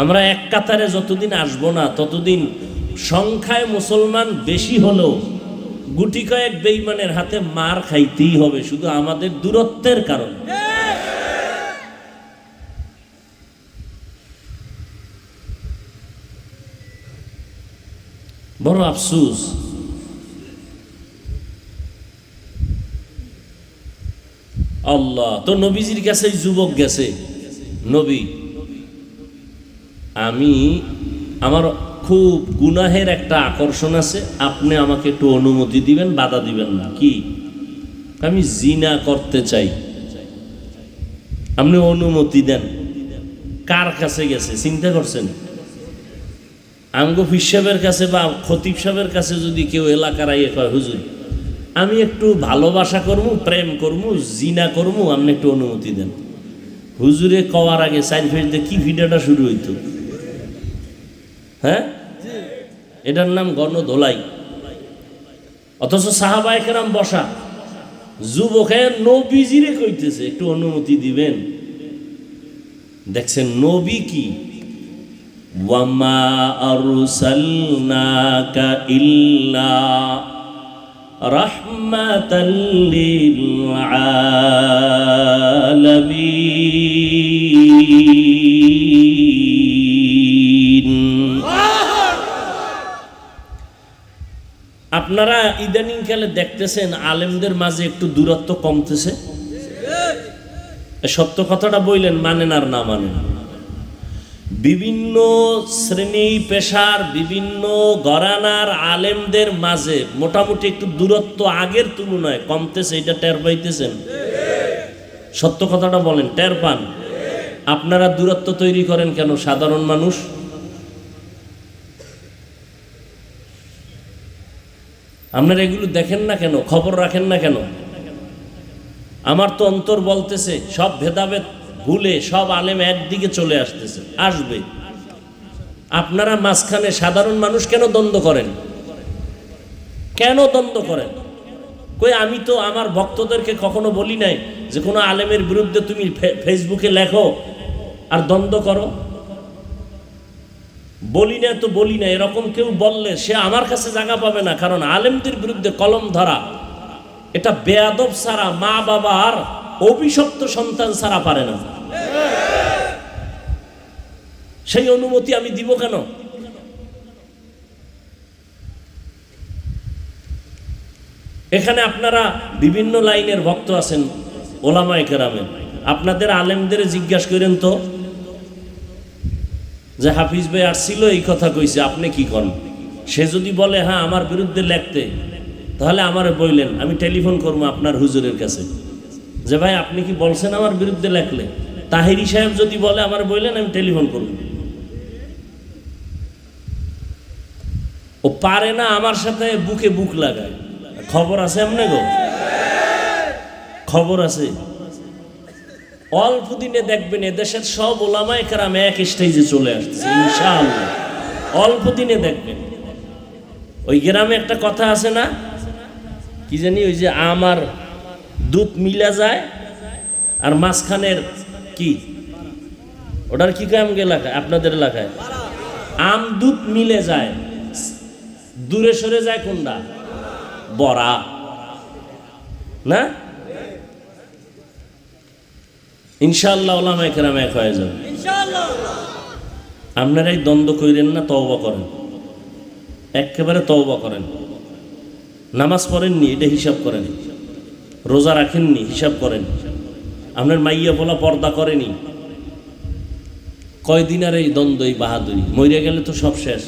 আমরা এক কাতারে যতদিন আসবো না ততদিন সংখ্যায় মুসলমান বেশি হলেও গুটি কয়েক বেঈমানের হাতে মার খাইতেই হবে, শুধু আমাদের দূরত্বের কারণে। বড় আফসোস, আল্লাহ তো নবীজির কাছে যুবক গেছে, নবী আমি, আমার খুব গুনাহের একটা আকর্ষণ আছে, আপনি আমাকে একটু অনুমতি দিবেন, বাধা দিবেন না। কি? আমি জিনা করতে চাই, আপনি অনুমতি দেন। কার কাছে গেছে চিন্তা করছেন? আমগো পীর সাহেবের কাছে বা খতিব সাহেবের কাছে যদি কেউ এলাকার আইয়ে কয়, হুজুর আমি একটু ভালোবাসা করবো, প্রেম করবো, জিনা করবো, আপনি একটু অনুমতি দেন। হুজুরে কওয়ার আগে 4 ফেজ দিয়ে কি ভিডিওটা শুরু হইতো? হ্যাঁ, এটার নাম গণধোলাই। অথচ সাহাবায়ে কেরাম বসা, যুবকে নবীজিরে কইতেছে একটু অনুমতি দিবেন। দেখছেন নবী কি, ওয়ামা আরসালনাকা ইল্লা রাহমাতাল লিল আলামিন। আপনারা ইদানিং কালে দেখতেছেন আলেমদের মাঝে একটু দূরত্ব কমতেছে। সত্য কথাটা বললেন, মানেন আর না মানেন, বিভিন্ন শ্রেণী পেশার, বিভিন্ন ঘরানার আলেমদের মাঝে মোটামুটি একটু দূরত্ব আগের তুলনায় কমতেছে, এটা টের পাইতেছেন? সত্য কথাটা বলেন, টের পান? আপনারা দূরত্ব তৈরি করেন কেন? সাধারণ মানুষ আপনারা এগুলো দেখেন না কেন? খবর রাখেন না কেন? আমার তো অন্তর বলতেছে সব ভেদাভেদ ভুলে সব আলেম একদিকে চলে আসতেছে, আসবে। আপনারা মাঝখানে সাধারণ মানুষ কেন দ্বন্দ্ব করেন? কেন দ্বন্দ্ব করেন? কই আমি তো আমার ভক্তদেরকে কখনো বলি নাই যে কোনো আলেমের বিরুদ্ধে তুমি ফেসবুকে লেখো আর দ্বন্দ্ব করো। বলি না তো বলি না, এরকম কেউ বললে সে আমার কাছে জায়গা পাবে না। কারণ আলেমদের বিরুদ্ধে কলম ধরা এটা বেয়াদব ছাড়া, মা বাবার অভিশপ্ত সন্তান ছাড়া পারে না। সেই অনুমতি আমি দিব কেন? এখানে আপনারা বিভিন্ন লাইনের ভক্ত আছেন, ওলামায়ে কেরামের, আপনাদের আলেমদের জিজ্ঞাসা করেন তো যে হাফিজ ভাই আসছিল এই কথা কইছে, আপনি কি করেন? সে যদি বলে হ্যাঁ আমার বিরুদ্ধে লেখতে, তাহলে আমারে বললেন, আমি টেলিফোন করবো আপনার হুজুরের কাছে যে ভাই আপনি কি বলছেন আমার বিরুদ্ধে লেখলে। তাহিরি সাহেব যদি বলে আমার বললেন, আমি টেলিফোন করব। ও পারে না আমার সাথে বুকে বুক লাগায়। খবর আছে এমনি গো, খবর আছে। অল্প দিনে দেখবেন এদেশের সব ওলামায়ে কেরাম এক স্টেজে চলে আসছে ইনশাআল্লাহ। অল্প দিনে দেখবেন। ওই গ্রামে একটা কথা আছে না, কি জানি, ওই যে আমার দুধ মিলা যায় আর মাঝখানের কি, ওটার কি কাম এলাকায়, আপনাদের এলাকায় আম দুধ মিলে যায়, দূরে সরে যায় কোনটা? বড়া না? ইনশাআল্লাহ ওলামায়ে কেরাম এক হয়ে যাবে ইনশাআল্লাহ। আপনারাই দ্বন্দ্ব কইরেন না, তওবা করেন, একেবারে তওবা করেন। নামাজ পড়েননি এটা হিসাব করেন, রোজা রাখেননি হিসাব করেন, আপনার মাইয়া বলা পর্দা করেনি, কয়দিন আর এই দ্বন্দ্ব, এই বাহাদুরি, মইরা গেলে তো সব শেষ।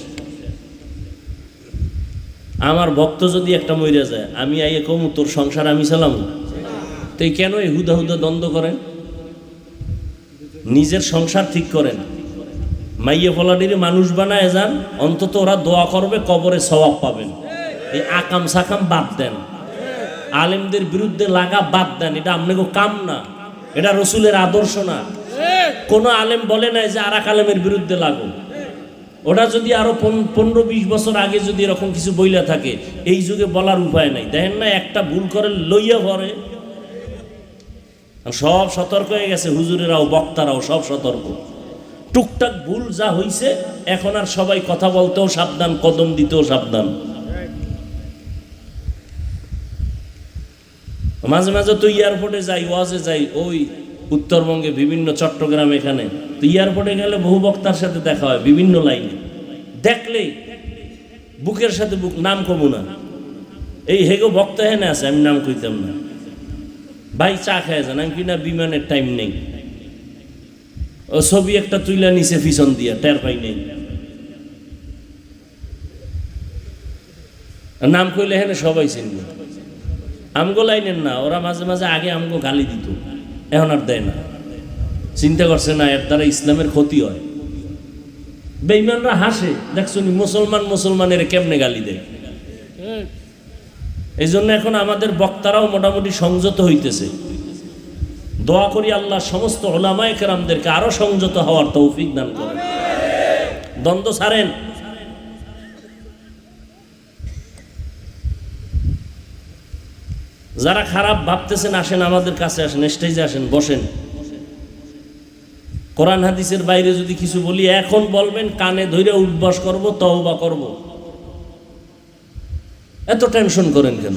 আমার ভক্ত যদি একটা মইরা যায়, আমি আইয়ে কমু তোর সংসার আমি চালাম, তো কেন এই হুদা হুদা দ্বন্দ্ব করেন? নিজের সংসার ঠিক করেন, মাইয়া ফলাডিরে মানুষ বানায় যান, অন্তত ওরা দোয়া করবে, কবরে সওয়াব পাবেন। এই আকাম সাকাম বাদ দেন, আলেমদের বিরুদ্ধে লাগা বাদ দেন, এটা আপনাকে কাম না, এটা রসুলের আদর্শ না। কোন আলেম বলে নাই যে আর এক আলেমের বিরুদ্ধে লাগো। ওটা যদি আরো 15-20 বছর আগে যদি এরকম কিছু বইলা থাকে, এই যুগে বলার উপায় নাই। দেখেন না, একটা ভুল করে লইয়া পড়ে, সব সতর্ক হয়ে গেছে, হুজুরেরাও বক্তারাও সব সতর্ক। টুকটাক ভুল যা হইছে, এখন আর সবাই কথা বলতেও সাবধান, কদম দিতেও সাবধান। মাঝে মাঝে তো এয়ারপোর্টে যাই, ওয়াজে যাই, ওই উত্তরবঙ্গে বিভিন্ন চট্টগ্রাম, এখানে তো এয়ারপোর্টে গেলে বহু বক্তার সাথে দেখা হয় বিভিন্ন লাইনে, দেখলেই বুকের সাথে বুক, নাম কমু না, এই হেগো বক্তা হেনে আছে, আমি নাম কইতাম না, ভাই চা খায় যান, আমি কিনা বিমানের টাইম নেই, ও ছবি একটা তুইলা নিচে পিছন দিয়া, টের পাই নেই, নাম কইলে হেনে সবাই চিনবে। আমগো লাইনের না, ওরা মাঝে মাঝে আগে আমগো গালি দিত, এখন আর দেয় না, চিন্তা করছে না এর দ্বারা ইসলামের ক্ষতি হয়। বেঈমানরা হাসে, দেখছো নি মুসলমানের কেমনে গালি দেয়। এই জন্য এখন আমাদের বক্তারাও মোটামুটি সংযত হইতেছে। দোয়া করি আল্লাহ সমস্ত উলামায়ে কেরামদেরকে আরো সংযত হওয়ার তৌফিক দান করেন, দ্বন্দ্ব ছাড়েন। যারা খারাপ ভাবতেছেন আসেন আমাদের কাছে, আসেন, স্টেজে আসেন, বসেন। কোরআন হাদিসের বাইরে যদি কিছু বলি এখন বলবেন, কানে ধরে উঠবাস করব, তওবা করব। এত টেনশন করেন কেন?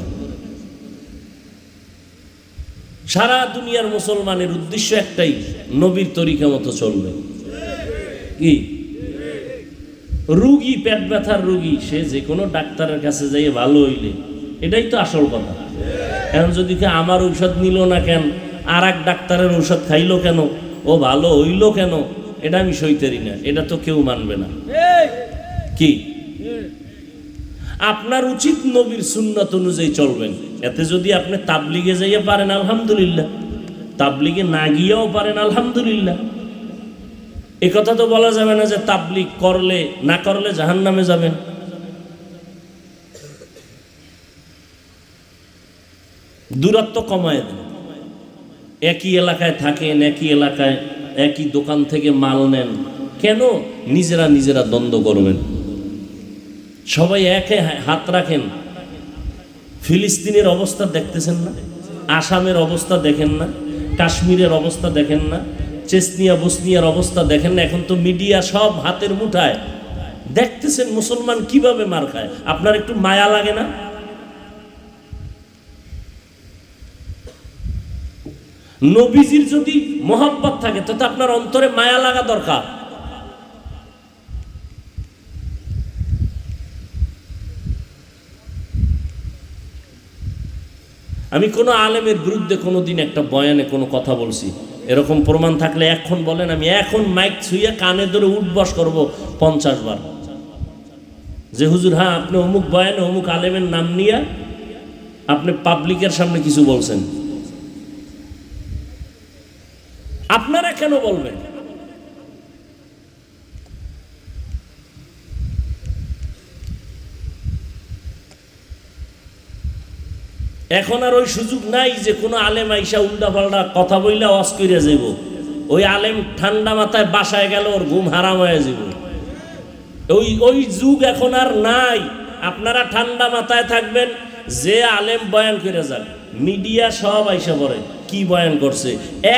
সারা দুনিয়ার মুসলমানের উদ্দেশ্য একটাই, নবীর তরিকা মতো চলবে। কি রুগী, পেট ব্যথার রুগী, সে যে কোনো ডাক্তারের কাছে যাইয়ে ভালো হইলে, এটাই তো আসল কথা। এখন যদি আমার ঔষধ নিল না কেন, আর এক ডাক্তারের ঔষধ খাইলো কেন, ও ভালো হইল কেন, এটা আমি সইতেরি না, এটা তো কেউ মানবে না। কি আপনার উচিত নবীর সুন্নাত অনুযায়ী চলবেন। এতে যদি আপনি তাবলিগে যাইয়া পারেন আলহামদুলিল্লাহ, তাবলিগে না গিয়েও পারেন আলহামদুলিল্লাহ। এ কথা তো বলা যাবে না যে তাবলিগ করলে না করলে জাহান্নামে যাবেন। দূরত্ব কমায় দেন, একই এলাকায় থাকেন, একই এলাকায় একই দোকান থেকে মাল নেন, কেন নিজেরা নিজেরা দ্বন্দ্ব করবেন? সবাই একে হাত রাখেন। ফিলিস্তিনের অবস্থা দেখতেছেন না? আসামের অবস্থা দেখেন না? কাশ্মীরের অবস্থা দেখেন না? চেচনিয়া বসনিয়ার অবস্থা দেখেন না? এখন তো মিডিয়া সব হাতের মুঠায়, দেখতেছেন মুসলমান কিভাবে মার খায়। আপনার একটু মায়া লাগে না? নবীজির যদি মোহাব্বত থাকে তো আপনার অন্তরে মায়া লাগা দরকার। আমি কোনো আলেমের বিরুদ্ধে কোনোদিন একটা বয়ানে কোনো কথা বলছি, এরকম প্রমাণ থাকলে এখন বলেন, আমি এখন মাইক ছুঁয়ে কানে ধরে উঠবস করব 50 বার যে হুজুর হ্যাঁ আপনি অমুক বয়ানে অমুক আলেমের নাম নিয়ে আপনি পাবলিকের সামনে কিছু বলছেন। আপনারা কেন বলবেন? এখন আর ওই সুযোগ নাই যে কোনো আলেম আইসা উল্টা পাল্টা কথা বইলা ওয়াজ কইরা যাইব। ওই আলেম ঠান্ডা মাথায় বাসায় গেল ওর ঘুম হারাম হয়ে যাব। ওই যুগ এখন আর নাই। আপনারা ঠান্ডা মাথায় থাকবেন, যে আলেম বয়ান করে যান, মিডিয়া সব আইসা পড়ে কি বয়ান করছে।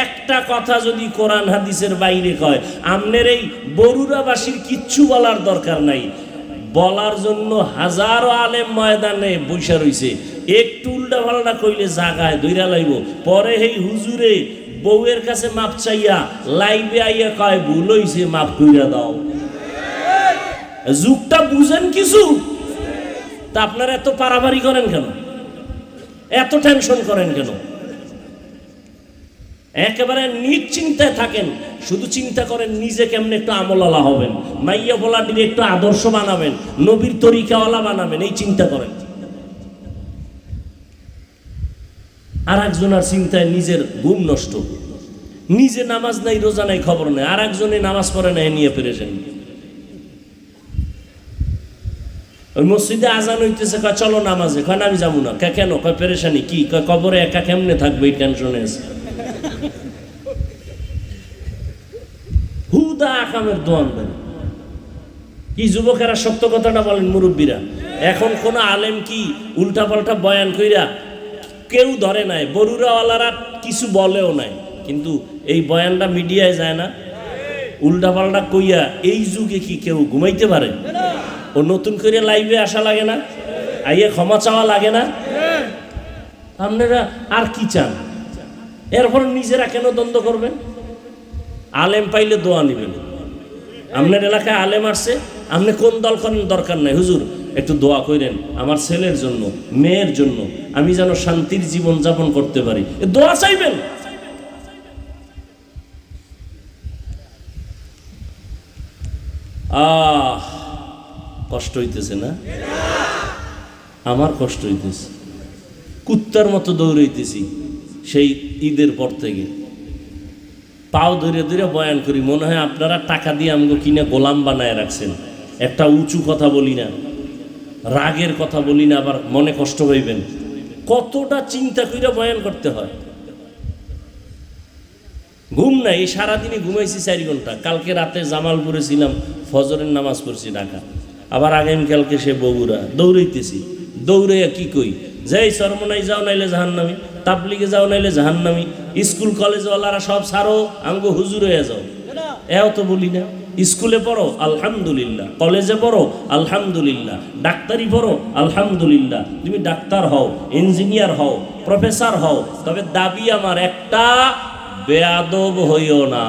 একটা কথা যদি কোরআন হাদিসের বাইরে কয়, আমনের এই বরুড়াবাসীর কিচ্ছু বলার দরকার নাই। বলার জন্য হাজারো আলেম ময়দানে বৈশা রইছে, একটু উল্টা পাল্টা কইলে জাগায় দইরা লাইব। পরে এই হুজুরে বউয়ের কাছে মাপ চাইয়া লাইবে আইয়া কয় ভুল হইছে, মাপ কইরা দাও। যুগটা বুঝেন কিছু? তা আপনারা এত পারাবারি করেন কেন? এত টেনশন করেন কেন? একেবারে নিশ্চিন্তায় থাকেন, শুধু চিন্তা করেন নিজে কেমনে একটু আমলালা হবেন, মাইয়া বলা দিলে একটু আদর্শ বানাবেন, নবীর তরিকাওয়ালা বানাবেন, এই চিন্তা করেন। আর একজনের চিন্তায় নিজের ঘুম নষ্ট, নিজে নামাজ নাই রোজা নাই খবর নেই, আর একজনে নামাজ পড়ে না, নিয়ে পেরেছেন। ওই মসজিদে আজান হইতেছে, কয় চলো নামাজে, কয় না আমি যাবো না। কেন? কয় পেরেশানি কি? কয় কবরে একা কেমনে থাকবে, এই টেনশনে আছে। হুদা আকামের দোয়ান দেন। কি যুবকেরা সত্য কথাটা বলেন, মুরব্বীরা। এখন কোন আলেম কি উল্টা পাল্টা বয়ান কইরা কেউ ধরে নাই, বরুড়াওয়ালারা কিছু বলেও নাই, কিন্তু এই বয়ানটা মিডিয়ায় যায় না। উল্টা পাল্টা কইয়া এই যুগে কি কেউ ঘুমাইতে পারে? ও নতুন করে লাইভে আসা লাগে না? আইয়া ক্ষমা চাওয়া লাগে না? আপনারা আর কি চান? এরপর নিজেরা কেন দ্বন্দ্ব করবেন? আলেম পাইলে দোয়া নিবেন। আপনার এলাকায় আলেম আসছে, আপনি কোন দল করেন দরকার নাই, হুজুর একটু দোয়া করেন আমার ছেলের জন্য, মেয়ের জন্য, আমি যেন শান্তির জীবন যাপন করতে পারি, দোয়া চাইবেন। কষ্ট হইতেছে না? আমার কষ্ট হইতেছে, কুত্তার মতো দৌড়াইতেছি সেই ঈদের পর থেকে, পাও ধরে ধরে বয়ান করি, মনে হয় আপনারা টাকা দিয়ে আমাকে কিনে গোলাম বানায় রাখছেন। একটা উঁচু কথা বলি না, রাগের কথা বলি না, আবার মনে কষ্ট পাইবেন। কতটা চিন্তা করে বয়ান করতে হয়। ঘুম নাই, এই সারাদিনই ঘুমাইছি 4 ঘন্টা। কালকে রাতে জামালপুরে ছিলাম, ফজরের নামাজ পড়ছি ঢাকা, আবার আগামীকালকে সে বগুড়া। দৌড়াইতেছি, দৌড়াইয়া কি কই, যাই চরমনাই যাও নাইলে জাহান্নামি, তাবলিগে যাও নাইলে জাহান্নামি, স্কুল কলেজওয়ালারা সব ছাড়ো, আমগো হুজুর হয়ে যাও। এও তো বলি না। স্কুলে পড়ো আলহামদুলিল্লাহ, কলেজে পড়ো আলহামদুলিল্লাহ, ডাক্তারি পড়ো আলহামদুলিল্লাহ। তুমি ডাক্তার হও, ইঞ্জিনিয়ার হও, প্রফেসর হও, তবে দাবি আমার একটা, বেয়াদব হইও না।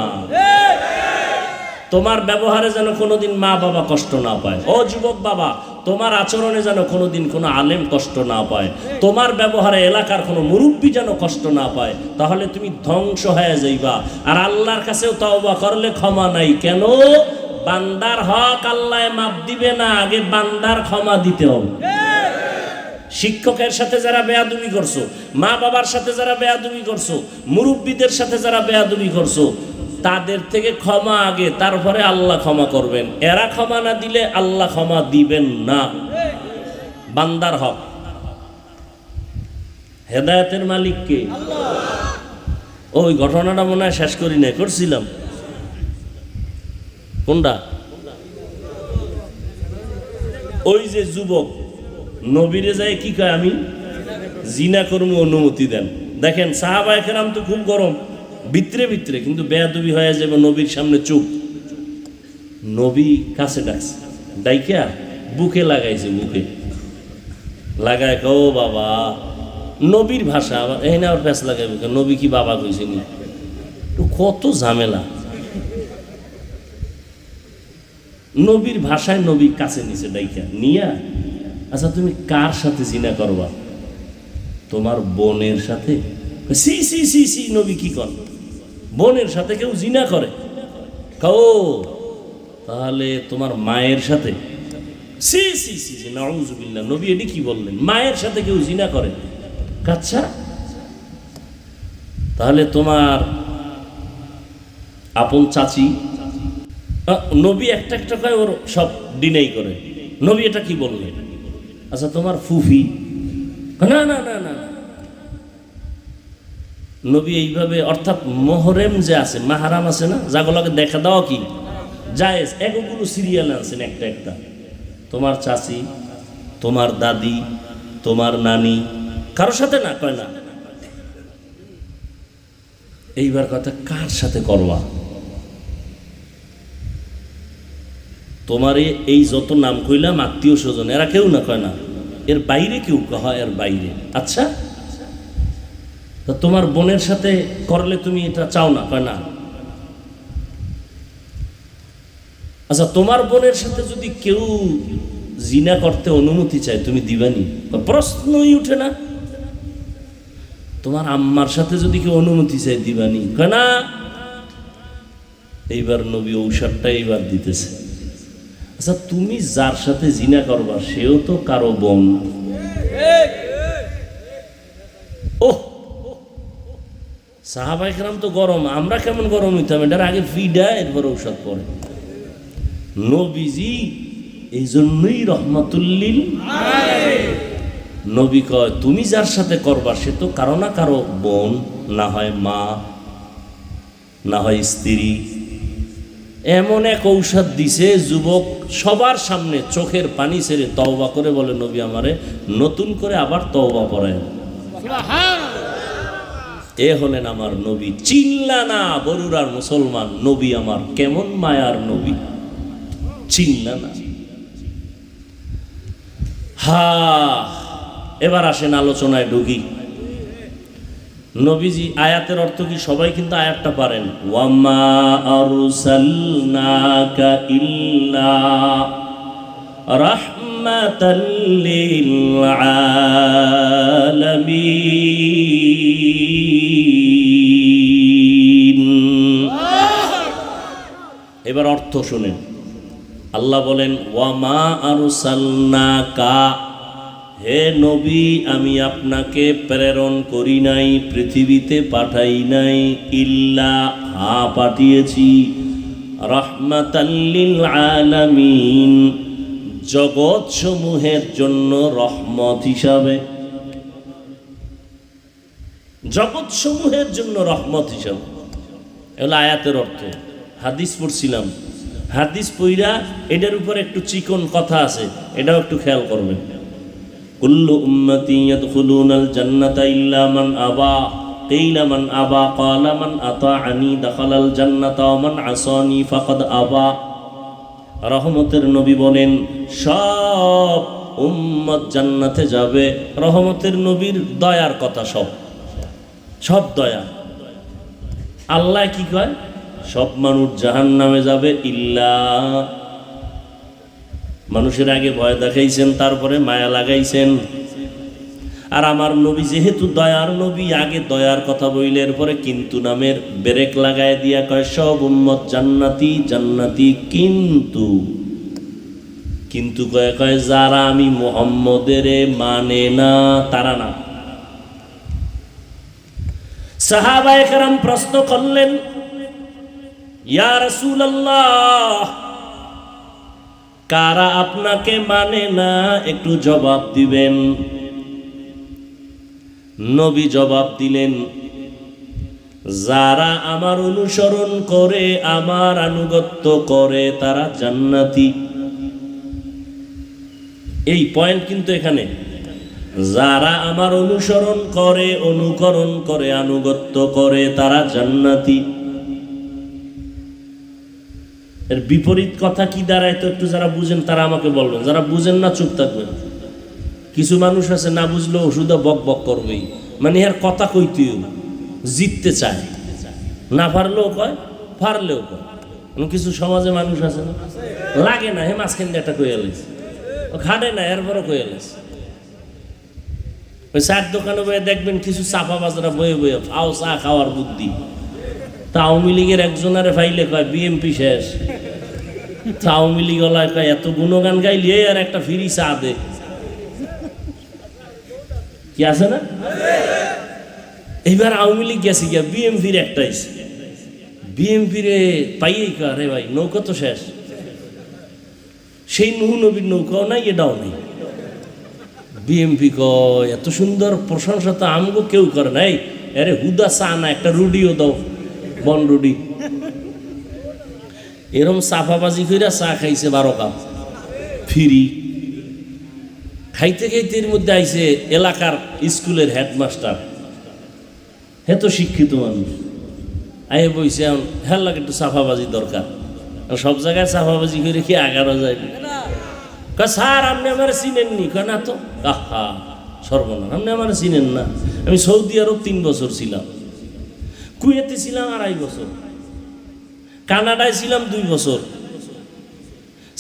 তোমার ব্যবহারে যেন কোনোদিন মা বাবা কষ্ট না পায়। ও যুবক বাবা, তোমার আচরণে যেন কোনোদিন কোনো আলেম কষ্ট না পায়, তোমার ব্যবহারে এলাকার কোনো মুরব্বী যেন কষ্ট না পায়, তাহলে তুমি ধ্বংস হয়ে যাইবা। আর আল্লাহর কাছেও তওবা করলে ক্ষমা নাই। কেন? বান্দার হক আল্লাহ মাফ দিবে না, আগে বান্দার ক্ষমা দিতে হবে। শিক্ষকের সাথে যারা বেয়াদবি করছো, মা বাবার সাথে যারা বেয়াদবি করছো, মুরব্বীদের সাথে যারা বেয়াদবি করছো, তাদের থেকে ক্ষমা আগে, তারপরে আল্লাহ ক্ষমা করবেন। এরা ক্ষমা না দিলে আল্লাহ ক্ষমা দিবেন না। বান্দার হক। হেদায়েতের মালিক কে? ওই ঘটনাটা মনে হয় শেষ করি নাই, করছিলাম। কোনটা? ওই যে যুবক নবীরে যায় কি কয়, আমি জিনা করবো, অনুমতি দেন। দেখেন সাহাবায়ে কেরাম তো খুব গরম ভিতরে ভিতরে, কিন্তু বেয়াদবি হয়ে যাবে নবীর সামনে চুপ। নবী কাছে ডাকছে, ডাইকা বুকে লাগাইছে, বুকে লাগায় ও বাবা। নবীর ভাষা আবার এই না, ওর প্যাঁচ লাগাই বুকে। নবী কি বাবা কইছে নি? কত ঝামেলা। নবীর ভাষায় নবী কাছে নিছে ডাইকা নিয়া, আচ্ছা তুমি কার সাথে জিনা করবা? তোমার বোনের সাথে। সি সি সি সি, নবী কি কর? বোনের সাথে কেউ জিনা করে, ও তাহলে তোমার মায়ের সাথে, সি সি সি সি নাউযুবিল্লাহ, নবী এটি কি বললেন? মায়ের সাথে কেউ জিনা করে? আচ্ছা, তাহলে তোমার আপন চাচি, নবী একটা একটা কয়, ওর সব ডিনাই করে। নবী এটা কি বললেন? আচ্ছা তোমার ফুফি, না না না না, নবী এইভাবে, অর্থাৎ মোহরেম যে আছে, মাহারাম আছে না, যাগুলোকে দেখা দাও কি জায়েজ, এগুলো সিরিয়াল আছেন একটা একটা। তোমার চাচি, তোমার দাদি, তোমার নানি, কারোর সাথে না, কয় না। এইবার কথা, কার সাথে করবা? তোমার এই যত নাম কইলাম আত্মীয় স্বজন, এরা কেউ না, কয় না। এর বাইরে কেউ হয়, এর বাইরে। আচ্ছা, তা তোমার বোনের সাথে করলে তুমি এটা চাও না, কয় না। আচ্ছা, তোমার বোনের সাথে যদি কেউ জিনা করতে অনুমতি চায়, তুমি দিবানি? প্রশ্নই উঠে না। তোমার আম্মার সাথে যদি কেউ অনুমতি চায়, দিবানি? কয় না। এইবার নবী ঔষধটা এইবার দিতেছে। আচ্ছা, তুমি যার সাথে জিনা করবা সেও তো কারো বোন। ও সাহাবায়ে কেরাম তো গরম, আমরা কেমন গরম হইতাম? এটার আগে ফিডা, এরপর ঔষধ পড়ে। নবীজি এই জন্যই রহমাতুল্লিল নবী কয়, তুমি যার সাথে করবা সে তো কারো না কারো বোন, না হয় মা, না হয় স্ত্রী। এমন এক ঔষধ দিছে, যুবক সবার সামনে চোখের পানি ছেড়ে তওবা করে বলে, নবী আমারে নতুন করে আবার তওবা পড়ায়। এ হলেন আমার নবী। চিনলা না বরুরার মুসলমান, নবী আমার কেমন মায়ার নবী, চিনলা না। হা, এবার আসেন আলোচনায় ঢুকি। নবীজি আয়াতের অর্থ কি? সবাই কিন্তু আয়াতটা পারেন। ওয়ামা আরসালনাকা ইল্লা রাহমাতাল লিল আলামিন। এবার অর্থ শুনেন। আল্লাহ বলেন, ওয়ামা আরসালনাকা, হে নবী আমি আপনাকে প্রেরণ করি নাই, পৃথিবীতে পাঠাই নাই, ইল্লা, পাঠিয়েছি, রাহমাতাল লিল আলামিন, জগৎ সমূহের জন্য রহমত হিসাবে। জগৎ সমূহের জন্য রহমত হিসাবে, এগুলো আয়াতের অর্থ। হাদিস পড়ছিলাম, হাদিস পইরা এটার উপর একটু চিকন কথা আছে, এটাও একটু খেয়াল করবেন। কুল্লু উম্মতি ইয়াদখুলুনাল জান্নাতা ইল্লা মান আবা, কিলা মান আবা, ক্বালা মান আতাআনি দাখালাল জান্নাতা ওয়া মান আসানি ফাকাদ আবা। রহমতের নবী বলেন, সব উম্মত জান্নাতে যাবে। রহমতের নবীর দয়ার কথা, সব সব দয়া। আল্লাহ কি কয়? সব মানুষ জাহান্নামে যাবে, ইল্লা, মানুষের আগে ভয় দেখাইছেন, তারপরে মায়া লাগাইছেন। আর আমার নবী যেহেতু দয়ার নবী, আগে দয়ার কথা বইলে এরপরে কিন্তু নামের ব্রেক লাগায় দিয়া কয়, সব উম্মত জান্নাতি জান্নাতি, কিন্তু কিন্তু কয় কয় যারা আমি মুহাম্মদের মানে না, তারা না। সাহাবায়ে কেরাম প্রশ্ন করলেন, ইয়া রাসূলুল্লাহ, কারা আপনাকে মানে না, একটু জবাব দিবেন। নবী জবাব দিলেন, যারা আমার অনুসরণ করে, আমার আনুগত্য করে, তারা জান্নাতি। এই পয়েন্ট কিন্তু এখানে, যারা আমার অনুসরণ করে, অনুকরণ করে, আনুগত্য করে, তারা জান্নাতি। এর বিপরীত কথা কি দাঁড়ায়? তো একটু যারা বুঝেন তারা আমাকে বলবেন, যারা বুঝেন না চুপ থাকবেন। কিছু মানুষ আছে না বুঝলেও ওষুধ বক বক করবেই, মানে এর কথা কইতেও জিততে চায়, না পারলেও কয়, পারলেও কয়। কিছু সমাজে মানুষ আছে না, লাগে না, হে মাঝখান দিয়ে একটা কয়ে এলিস, ও খাটে না, এরপরও কয়ে এলিস। ওই চার দোকানে বয়ে দেখবেন কিছু চাপা বাজারা বয়ে বয়ে ফাও চা খাওয়ার বুদ্ধি, তা আওয়ামী লীগের একজনের ফাইলে কয় বিএমপি শেষ। তা আওয়ামী লীগ ওলায় কয় এত গুণগান গাইলে আর একটা ফিরি চা দে, কি আছে না? এইবার আওয়ামী লীগ গেছে গিয়া বিএমপির একটাই, বিএমপি রে পাইয়েই কয় রে ভাই নৌকা তো শেষ, সেই নুহু নবীর নৌকাও নাই এটাও নেই। বিএমপি কয় এত সুন্দর প্রশংসা তো আমগো কেউ করে নাই, আরে হুদা চা না একটা রুডিও দাও, বন রুডি। এরম সাফাবাজি কইরা চা খাইছে 12 কাপ ফিরি। খাইতে খাইতে এর মধ্যে আইছে এলাকার স্কুলের হেডমাস্টার, হে তো শিক্ষিত মানুষ, আয়ে বইছে হ্যাঁ লাগে একটু সাফাবাজি দরকার, সব জায়গায় সাফাবাজি করে কি আগারও যায়। স্যার আপনি আমার চিনেননি? কয় না তো। আহা সর্বনাশ, আপনি আমার চিনেন না? আমি সৌদি আরব 3 বছর ছিলাম, কুয়েতে ছিলাম 2.5 বছর, কানাডায় ছিলাম 2 বছর,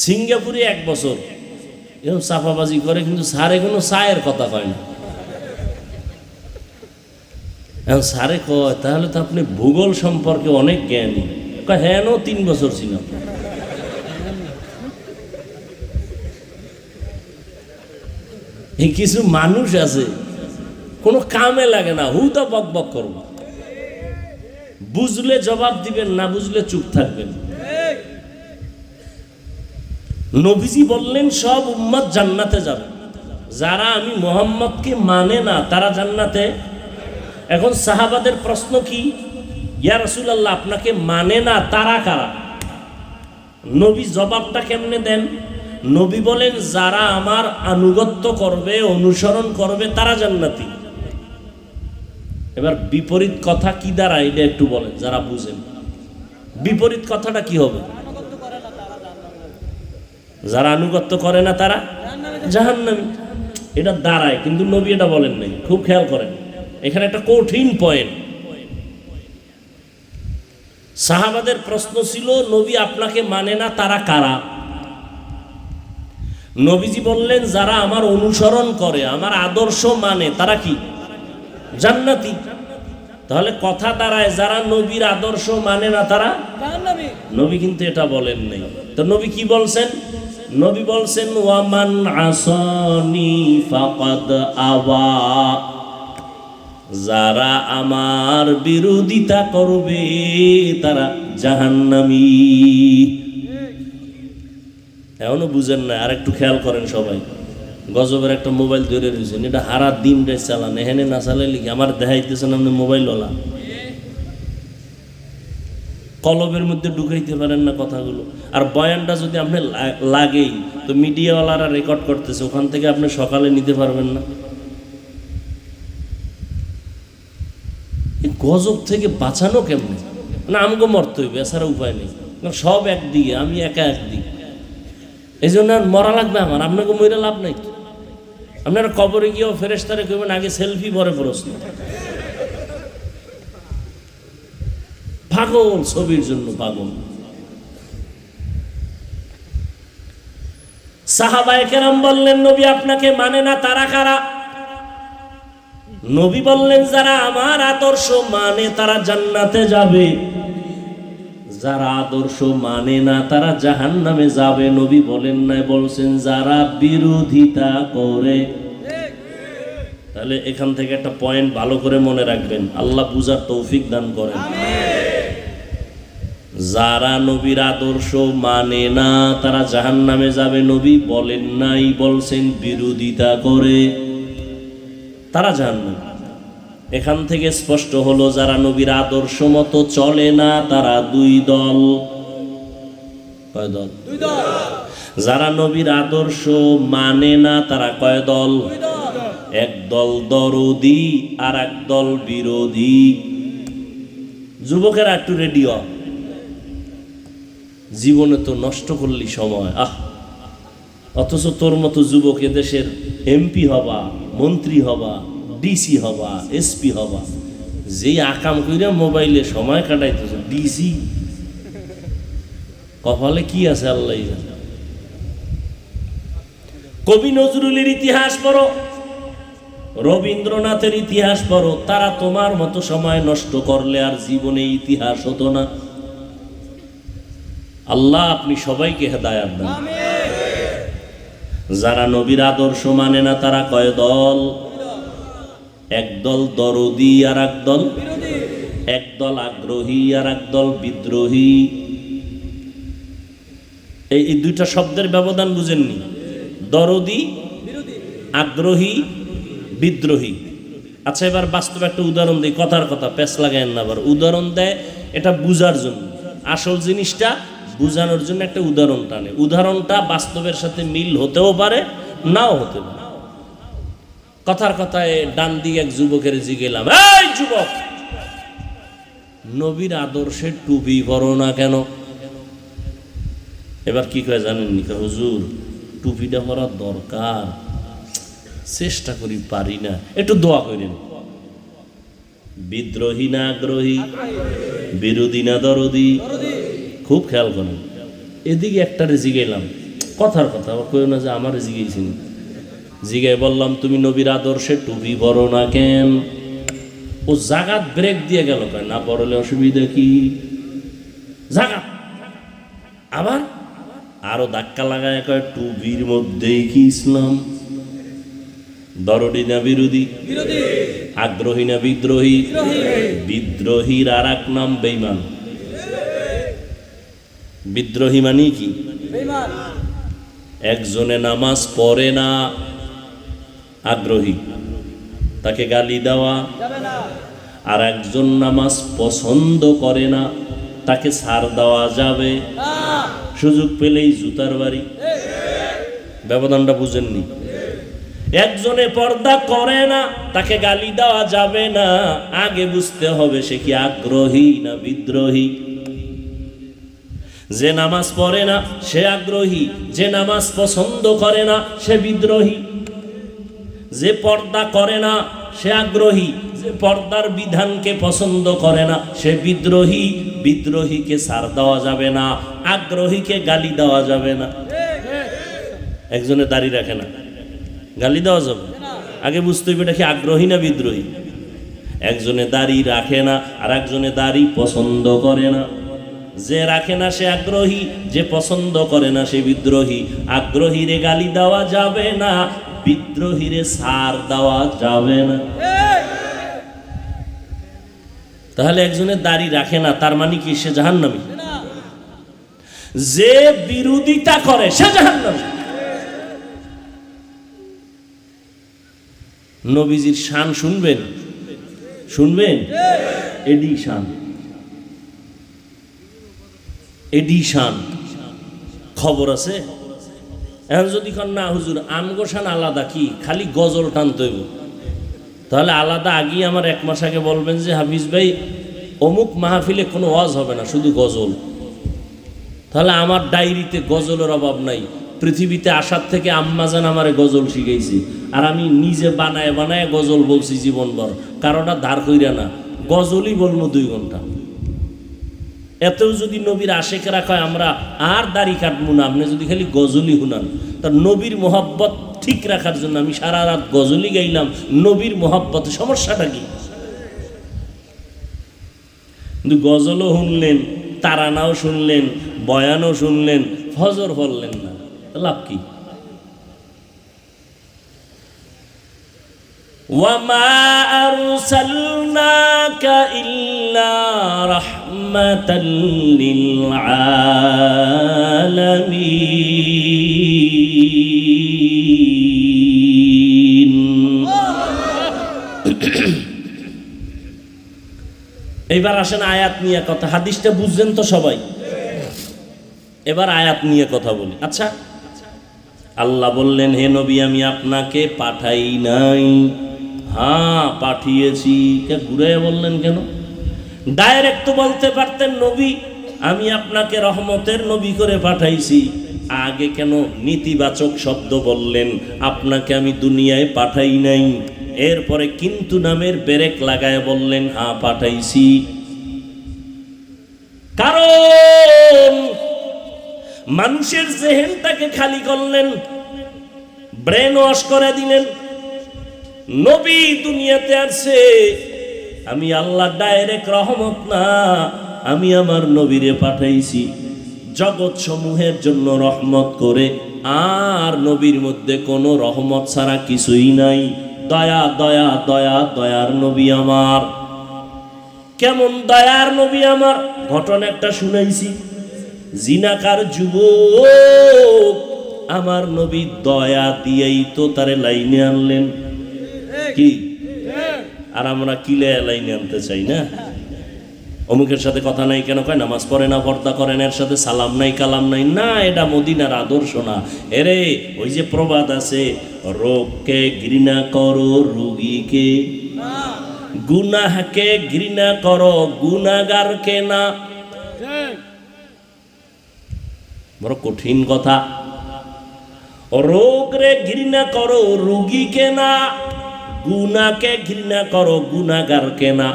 সিঙ্গাপুরে 1 বছর। এরকম চাপাবাজি করে, কিন্তু স্যারে কোনো চায়ের কথা কয় না। এখন স্যারে কয় তাহলে তো আপনি ভূগোল সম্পর্কে অনেক জ্ঞানী। কয় হ্যাঁ 3 বছর ছিলাম। এই কিছু মানুষ আছে কোনো কামে লাগে না, হুদা বক বক করবো, বুঝলে জবাব দিবেন, না বুঝলে চুপ থাকবেন। নবীজি বললেন সব উম্মত জান্নাতে যাবে, যারা আমি মুহাম্মদকে মানে না তারা জান্নাতে। এখন সাহাবাদের প্রশ্ন কি, ইয়া রাসূলুল্লাহ আপনাকে মানে না তারা কারা? নবী জবাবটা কেমনে দেন? নবী বলেন যারা আমার আনুগত্য করবে, অনুসরণ করবে তারা জান্নাতি। এবার বিপরীত কথা কি দাঁড়ায় এটা একটু বলেন, যারা বুঝেন বিপরীত কথাটা কি হবে? যারা আনুগত্য করে না তারা জাহান্নামী, এটা দাঁড়ায়, কিন্তু নবী এটা বলেন নাই। খুব খেয়াল করেন, এখানে একটা কঠিন পয়েন্ট। সাহাবাদের প্রশ্ন ছিল নবী আপনাকে মানে না তারা কারা? নবীজি বললেন যারা আমার অনুসরণ করে, আমার আদর্শ মানে তারা কি জান্নাতি। তাহলে কথা দাঁড়ায় যারা নবীর আদর্শ মানে না তারা জাহান্নামী। নবী কিন্তু এটা বলেন নাই। তো নবী কি বলছেন? নবী বলছেন ওয়ামান আসানি ফাকাদ আওয়া, যারা আমার বিরোধিতা করবে তারা জাহান্নামী। এখনো বুঝেন না? আর একটু খেয়াল করেন সবাই। গজবের একটা মোবাইল ধরে রয়েছেন, এটা হারা দিন রে চালান, এখানে না চালাই লিখে আমার দেখাইতেছেন আপনি মোবাইলওয়ালা, কলবের মধ্যে ঢুকাইতে পারেন না কথাগুলো। আর বয়ানটা যদি আপনি লাগেই তো মিডিয়াওয়ালারা রেকর্ড করতেছে, ওখান থেকে আপনি সকালে নিতে পারবেন না। গজব থেকে বাঁচানো কেমনে? না আমাকে মরতে হইবে, এছাড়া উপায় নেই। সব একদিকে, আমি একা একদিকে, এই জন্য আর মরা লাগবে আমার, আপনাকে মরে লাভ নাই। আপনারা কবরে গিয়েও ফেরেশতারে কইবেন আগে সেলফি পরে প্রশ্ন। পাগল, ছবির জন্য পাগল। সাহাবায়ে কেরাম বললেন নবী আপনাকে মানে না তারা কারা? নবী বললেন যারা আমার আদর্শ মানে তারা জান্নাতে যাবে, যারা আদর্শ মানে না তারা জাহান্নামে যাবে। নবী বলেন নাই, বলছেন যারা বিরোধিতা করে। তাহলে এখান থেকে একটা পয়েন্ট ভালো করে মনে রাখবেন, আল্লাহ বুঝার তৌফিক দান করেন। যারা নবীর আদর্শ মানে না তারা জাহান্নামে যাবে, নবী বলেন নাই, বলছেন বিরোধিতা করে তারা জাহান্নামে। এখান থেকে স্পষ্ট হলো যারা নবীর আদর্শ মতো চলে না তারা 2 দল। কয় দল? 2 দল। যারা নবীর আদর্শ মানে না তারা কয় দল? 2 দল। এক দল দরদি আর এক দল বিরোধী। যুবকেরা একটু রেডিও, জীবনে তো নষ্ট করলি সময়, অথচ তোর মতো যুবক এদেশের এমপি হবা, মন্ত্রী হবা, ডিসি হবা, এসপি হবা, যেই আকাম কইরা মোবাইলে সময় কাটাইতেছে। ডিসি কপালে কি আছে আল্লাহ জানে। কবি নজরুলের ইতিহাস পড়ো, রবীন্দ্রনাথের ইতিহাস পড়ো, তারা তোমার মতো সময় নষ্ট করলে আর জীবনে ইতিহাস হতো না। আল্লাহ আপনি সবাইকে হেদায়েত দান। যারা নবীর আদর্শ মানে না তারা কয় দল? একদল দরদি আর একদল একদল আগ্রহী আর একদল বিদ্রোহী। এই দুইটা শব্দের ব্যবধান বুঝেননি? দরদি, আগ্রহী, বিদ্রোহী। আচ্ছা এবার বাস্তবে একটা উদাহরণ দিই, কথার কথা পেছ লাগায়েন না। আবার উদাহরণ দেয় এটা বুঝার জন্য, আসল জিনিসটা বুঝানোর জন্য একটা উদাহরণ টানে। উদাহরণটা বাস্তবের সাথে মিল হতেও পারে, নাও হতে পারে। কথার কথায় ডান দিকে এক যুবকের জিগেলাম, এই যুবক, নবীর আদর্শে টুপি পরো না কেন? এবার কি কয় জানেননি? হুজুর টুপিটা পরার দরকার, চেষ্টা করি পারি না, একটু দোয়া করেন। বিদ্রোহী না আগ্রহী, বিরোধী না দরদি? খুব খেয়াল করেন। এদিকে একটারে জিগেলাম, কথার কথা আবার কই না যে আমার জিগেইছেন। জিগাই বললাম তুমি নবীর আদর্শে টুপি পরো না কেন? ও জাগাত ব্রেক দিয়ে গেল, কয় না পরলে অসুবিধা কি? জাগাত আবার আরো ধাক্কা লাগায় কয় টুপির মধ্যেই কি ইসলাম? দরদি না বিরোধী? আগ্রহী না বিদ্রোহী? বিদ্রোহীর আর এক নাম বেঈমান। বিদ্রোহী মানে কি? একজনে নামাজ পড়ে না, আগ্রহী, তাকে গালি দেওয়া। আর একজন নামাজ পছন্দ করে না, তাকে ছাড় দেওয়া যাবে, সুযোগ পেলেই জুতার বাড়ি। ব্যবধানটা বুঝেননি? একজনে পর্দা করে না, তাকে গালি দেওয়া যাবে না, আগে বুঝতে হবে সে কি আগ্রহী না বিদ্রোহী। যে নামাজ পড়ে না সে আগ্রহী, যে নামাজ পছন্দ করে না সে বিদ্রোহী। যে পর্দা করে না সে আগ্রহী, যে পর্দার বিধানকে পছন্দ করে না সে বিদ্রোহী। বিদ্রোহীকে ছাড় দেওয়া যাবে না, আগ্রহীকে গালি দেওয়া যাবে না। একজনে দাড়ি রাখে না, গালি দেওয়া যাবে? আগে বুঝতে হবে এটা কি আগ্রহী না বিদ্রোহী। একজনে দাড়ি রাখে না, আর একজনে দাড়ি পছন্দ করে না। যে রাখে না সে আগ্রহী, যে পছন্দ করে না সে বিদ্রোহী। আগ্রহীরে গালি দেওয়া যাবে না, বিদ্রোহীরে ছাড় দেওয়া যাবে না। তাহলে একজনে দাড়ি রাখে না তার মানে কি সে জাহান্নামী? যে বিরোধিতা করে সে জাহান্নামী। নবীজির শান শুনবেন? শুনবেন? এডিশান, এডিশান খবর আছে। এখন যদি কন না হুজুর আমগো শান আলাদা, কি খালি গজল টানতে হইব, তাহলে আলাদা আগেই আমার এক মাস আগে বলবেন যে হাফিজ ভাই অমুক মাহফিলে কোনো ওয়াজ হবে না, শুধু গজল। তাহলে আমার ডায়েরিতে গজলের অভাব নাই। পৃথিবীতে আসার থেকে আম্মাজান আমারে গজল শিখাইছি, আর আমি নিজে বানায় বানায় গজল বলছি জীবনভর। কারোটা ধার কইরা না, গজলই বলবো 2 ঘন্টা। এতেও যদি নবীর আশেকেরা কয় আমরা আর দাড়ি কাটবো না, আপনি যদি খালি গজলই শুনান, তার নবীর মোহাব্বত ঠিক রাখার জন্য আমি সারা রাত গজলই গাইলাম। নবীর মোহাব্বতে সমস্যাটা কি? কিন্তু গজলও শুনলেন, তারানাও শুনলেন, বয়ানও শুনলেন, ফজর পড়লেন না, লাভ কি? ওয়ামা আরসালনাকা ইল্লা রাহমাতাল লিল আলামিন। এবার আসেন আয়াত নিয়ে কথা। হাদিসটা বুঝছেন তো সবাই? এবার আয়াত নিয়ে কথা বলি। আচ্ছা, আল্লাহ বললেন হে নবী আমি আপনাকে পাঠাই নাই। হ্যাঁ পাঠিয়েছি। ঘুরে বললেন কেন? ডাইরেক্ট তো বলতে পারতেন নবী আমি আপনাকে রহমতের নবী করে পাঠাইছি। আগে কেন নেতিবাচক শব্দ বললেন? আপনাকে আমি দুনিয়ায় পাঠাই নাই। এরপরে কিন্তু নামের ব্রেক লাগায় বললেন হ্যাঁ পাঠাইছি। কারণ মানুষের জেহেনটাকে খালি করলেন, ব্রেন ওয়াশ করে দিলেন। নবী দুনিয়াতে আসছে, আমি আল্লাহ ডাইরেক্ট রহমত না, আমি আমার নবীরে পাঠাইছি জগৎ সমূহের জন্য রহমত করে। আর নবীর মধ্যে কোনো রহমত ছাড়া কিছুই নাই। দয়া দয়া দয়া দয়ার নবী আমার। কেমন দয়ার নবী আমার? ঘটনা একটা শুনাইছি। জিনাকার যুবক আমার নবী দয়া দিয়েই তো তারে লাইনে আনলেন। কি আর আমরা কিলে লাইনে আনতে চাই না? অমুকের সাথে কথা নাই কেন কয়, নামাজ পড়ে না, পর্দা করেন, এর সাথে সালাম নাই কালাম নাই, না এটা মদিনার আদর্শ না। এরে ওই যে প্রবাদ আছে, রোগকে ঘৃণা করো রোগীকে, গুনাহকে ঘৃণা করো গুনাহগারকে না। বড় কঠিন কথা। রোগ রে ঘৃণা করো রোগীকে না, গুনাহকে ঘৃণা করো গুনাহগারকে না।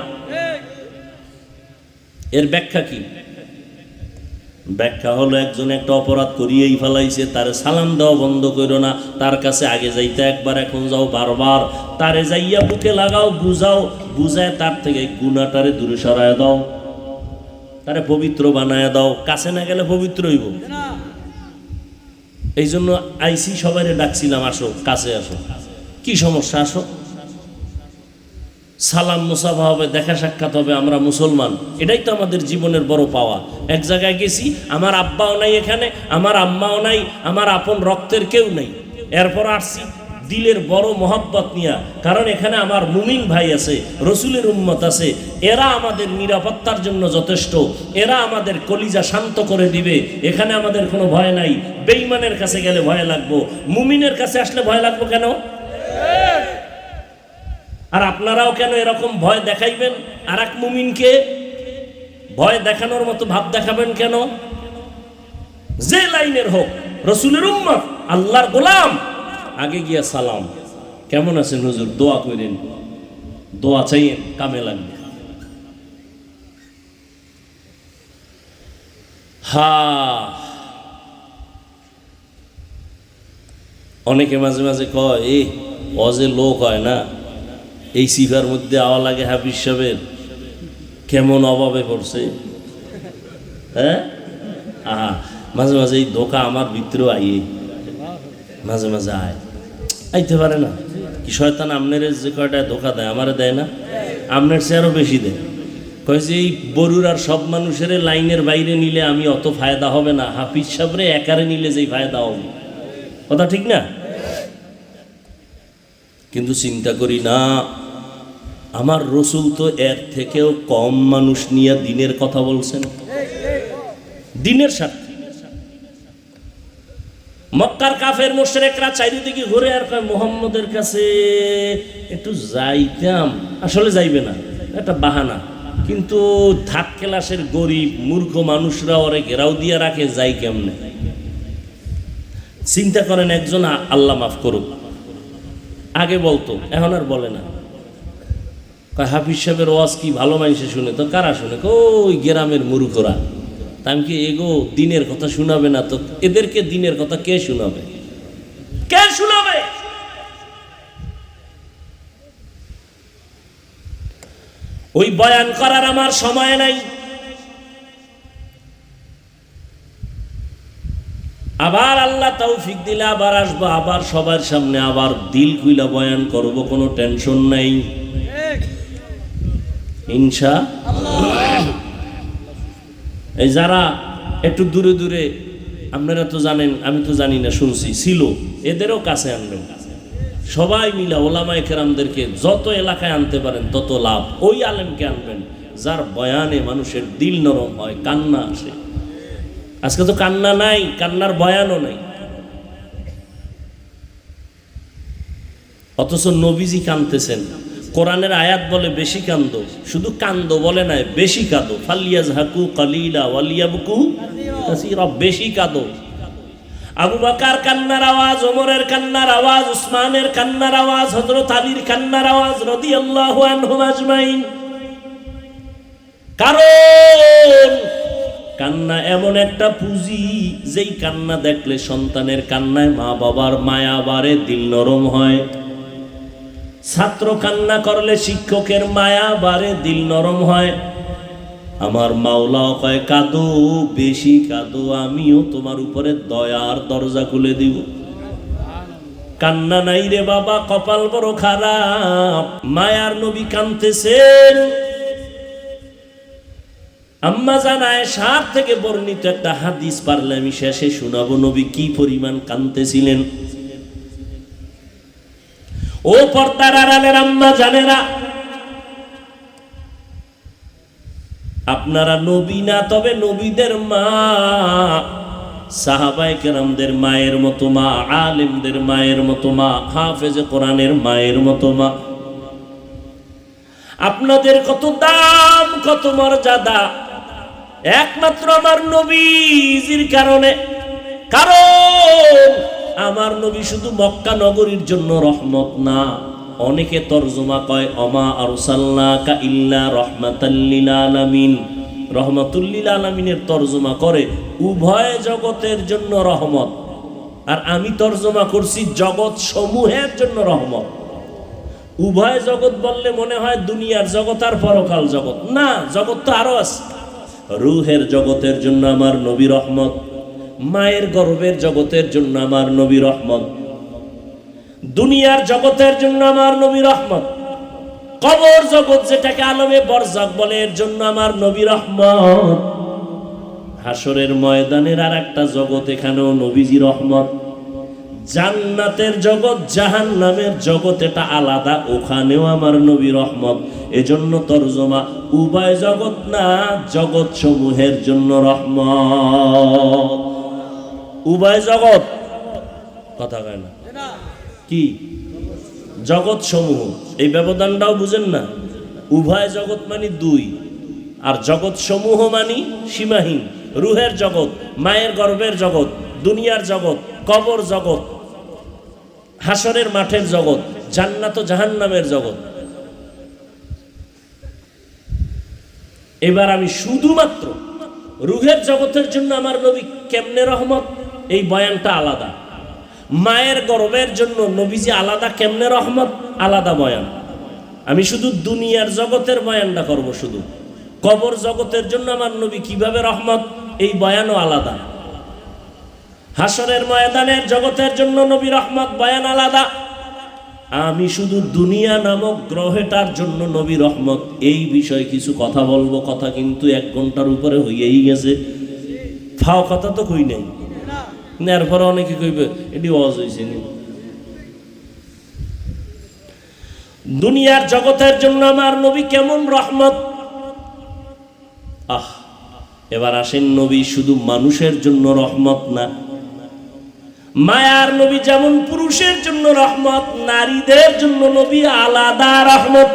এর ব্যাখ্যা কি? ব্যাখ্যা হলো, একজন একটা অপরাধ করিয়েই ফেলাইছে, তারে সালাম দেওয়া বন্ধ করো না। তার কাছে আগে যাইতে একবার, এখন যাও বারবার। তারে যাইয়া বুকে লাগাও, বুঝাও, বুঝায় তার থেকে গুনাহটারে দূরে সরায় দাও, তারে পবিত্র বানায় দাও। কাছে না গেলে পবিত্র হইব। এই জন্য আইসি সবাই ডাকছিলাম, আসো কাছে আসো, কি সমস্যা আসো, সালাম মুসাফা হবে, দেখা সাক্ষাৎ হবে, আমরা মুসলমান, এটাই তো আমাদের জীবনের বড় পাওয়া। এক জায়গায় গেছি, আমার আব্বাও নাই এখানে, আমার আম্মাও নাই, আমার আপন রক্তের কেউ নেই, এরপর আসছি দিলের বড় মহব্বত নিয়া, কারণ এখানে আমার মুমিন ভাই আছে, রসুলের উম্মত আছে, এরা আমাদের নিরাপত্তার জন্য যথেষ্ট, এরা আমাদের কলিজা শান্ত করে দিবে, এখানে আমাদের কোনো ভয় নাই। বেঈমানের কাছে গেলে ভয় লাগবো, মুমিনের কাছে আসলে ভয় লাগবো কেন? আর আপনারাও কেন এরকম ভয় দেখাইবেন? আর এক মুমিনকে ভয় দেখানোর মতো ভাব দেখাবেন কেন? যে লাইনের হোক, রসুলের উম্মত, আল্লাহর গোলাম, আগে গিয়া সালাম, কেমন আছেন হুজুর, দোয়া করেন, দোয়া চাইয়েন, কামে লাগবে। অনেকে মাঝে মাঝে কয়, এই অজে লোক হয় না, এই সিফার মধ্যে আওয়া লাগে হাফিজ সাহেবের, কেমন অভাবে পড়ছে। হ্যাঁ, মাঝে মাঝে এই ধোকা আমার ভিতরেও আইয়ে, মাঝে মাঝে আইতে পারে না। কি শয়তান আমনের যে কয়টায় ধোকা দেয়, আমারে দেয় না? আমনের চেয়ে আরো বেশি দেয়। কয় যে এই বরুর আর সব মানুষের লাইনের বাইরে নিলে আমি অত ফায়দা হবে না, হাফিজ সাহেবরে একারে নিলে যেই ফায়দা হবে। কথা ঠিক না? কিন্তু চিন্তা করি না, আমার রসুল তো এর থেকেও কম মানুষ নিয়ে দিনের কথা বলছেন, দিনের সাথে। মক্কার কাফের মুশরিকরা চারিদিকে ঘুরে আর কয়, মুহাম্মদের কাছে একটু যাইতাম, আসলে যাইবে না, একটা বাহানা। কিন্তু থাক ক্লাসের গরিব মূর্খ মানুষরা ওরে ঘেরাও দিয়ে রাখে, যাই কেমনে? চিন্তা করেন, একজন আল্লাহ মাফ করুক আগে বলতো, এখন আর বলে না। হাফিজ সাহেবের ওয়াজ কি ভালো মানুষে শুনে? তো কারা শুনে? ওই গ্রামের মূর্খরা। তা আমি কি এগো দিনের কথা শোনাবে না? তো এদেরকে দিনের কথা কে শোনাবে? কে শোনাবে? ওই বয়ান করার আমার সময় নাই। আবার আল্লাহ তৌফিক দিলে আবার আসবো, আবার সবার সামনে আবার দিল খুইলা বয়ান করব, কোনো টেনশন নাই ইনশাআল্লাহ। এই যারা একটু দূরে দূরে, আপনারা তো জানেন, আমি তো জানি না, শুনছি ছিল, এদেরও কাছে আনবেন। সবাই মিলা ওলামায়ে কেরামদেরকে যত এলাকায় আনতে পারেন তত লাভ। ওই আলেমকে আনবেন যার বয়ানে মানুষের দিল নরম হয়, কান্না আসে। আজকে তো কান্না নাই, কান্নার বয়ানও নাই। অথচ নবীজি কাঁদতেছেন। কোরআনের আয়াত বলে বেশি কান্দো, শুধু কান্দো বলে নাই, বেশি কাঁদো। ফালিয়াজহাকু কালিলা ওয়ালিয়াবকু কাসীরা, বেশি কাঁদো। আবু বকর কান্নার আওয়াজ, ওমরের কান্নার আওয়াজ, উসমানের কান্নার আওয়াজ, হযরত আলীর কান্নার আওয়াজ রাদিয়াল্লাহু আনহুম আজমাইন। কারণ কান্না এমন একটা পুঁজি, যেই কান্না দেখলে সন্তানের কান্নায় মা বাবার মায়া বাড়ে, দিল নরম হয়। ছাত্র কান্না করলে শিক্ষকের মায়া বাড়ে, দিল নরম হয়। আমার মাওলাও কয় কাঁদো, বেশি কাঁদো, আমিও তোমার উপরে দয়ার দরজা খুলে দিব। কান্না নাই রে বাবা, কপাল বড় খারাপ। মায়ার নবী কাঁদতেছেন। আম্মা জান আয়েশার থেকে বর্ণিত একটা হাদিস পারলে আমি শেষে শোনাবো, নবী কি পরিমাণ কাঁদতেছিলেন। ও পর্দার আড়ালের আম্মা জানেরা, আপনারা নবী না, তবে নবীদের মা, সাহাবায়ে কেরামদের মায়ের মতো মা, আলেমদের মায়ের মতো মা, হাফেজে কোরআনের মায়ের মতো মা। আপনাদের কত দাম, কত মর্যাদা, একমাত্র আমার নবীজির কারণে। কারণ আমার নবী শুধু মক্কা নগরীর জন্য রহমত না। অনেকে তরজমা কয় অমা আরসালনাকা ইল্লা রাহমাতাল লিল আলামিন। রহমাতুল লিল আলামিনের তরজমা করে উভয় জগতের জন্য রহমত, আর আমি তরজমা করছি জগৎ সমূহের জন্য রহমত। উভয় জগৎ বললে মনে হয় দুনিয়ার জগৎ আর পরকাল জগৎ, না, জগৎ তো আরো আছে। রূহের জগতের জন্য আমার নবী রহমত, মায়ের গর্ভের জগতের জন্য আমার নবী রহমত, দুনিয়ার জগতের জন্য আমার নবী রহমত, কবর জগৎ যেটাকে আলমে বরজাক বলে এর জন্য আমার নবী রহমত, হাসরের ময়দানের আর একটা জগৎ, এখানেও নবীজি রহমত, জান্নাতের জগৎ জাহান্নামের জগৎ এটা আলাদা, ওখানেও আমার নবী রহমত। এজন্য তরজমা উভয় জগৎ না, জগৎ সমূহের জন্য রহমত। উভয় জগৎ কথা কয় না কি, জগৎ সমূহ, এই ব্যবধানটাও বুঝেন না। উভয় জগৎ মানে দুই, আর জগৎ সমূহ মানে সীমাহীন। রুহের জগৎ, মায়ের গর্ভের জগৎ, দুনিয়ার জগৎ, কবর জগৎ, হাসরের মাঠের জগৎ, জান্নাত ও জাহান্নামের জগৎ। এবার আমি শুধুমাত্র রুহের জগতের জন্য আমার নবী কেমনে রহমত, এই বয়ানটা আলাদা। মায়ের গর্ভের জন্য নবীজি আলাদা, কেমনে রহমত আলাদা বয়ান। আমি শুধু দুনিয়ার জগতের বয়ানটা করব, শুধু কবর জগতের জন্য আমার নবী কিভাবে রহমত, এই বয়ানও আলাদা। হাসরের ময়দানের জগতের জন্য নবী রহমত, বয়ান আলাদা। আমি শুধু দুনিয়া নামক গ্রহটার জন্য নবী রহমত, এই বিষয়ে কিছু কথা বলবো। কথা কিন্তু 1 ঘন্টার উপরে হইয়াই গেছে, ফাও কথা তো কই নাই। এরপরে অনেকে কইবে এটি ওয়াজ হইছে নি। দুনিয়ার জগতের জন্য আমার নবী কেমন রহমত। এবার আসেন, নবী শুধু মানুষের জন্য রহমত না, মায়ার নবী যেমন পুরুষের জন্য রহমত, নারীদের জন্য নবী আলাদা রহমত।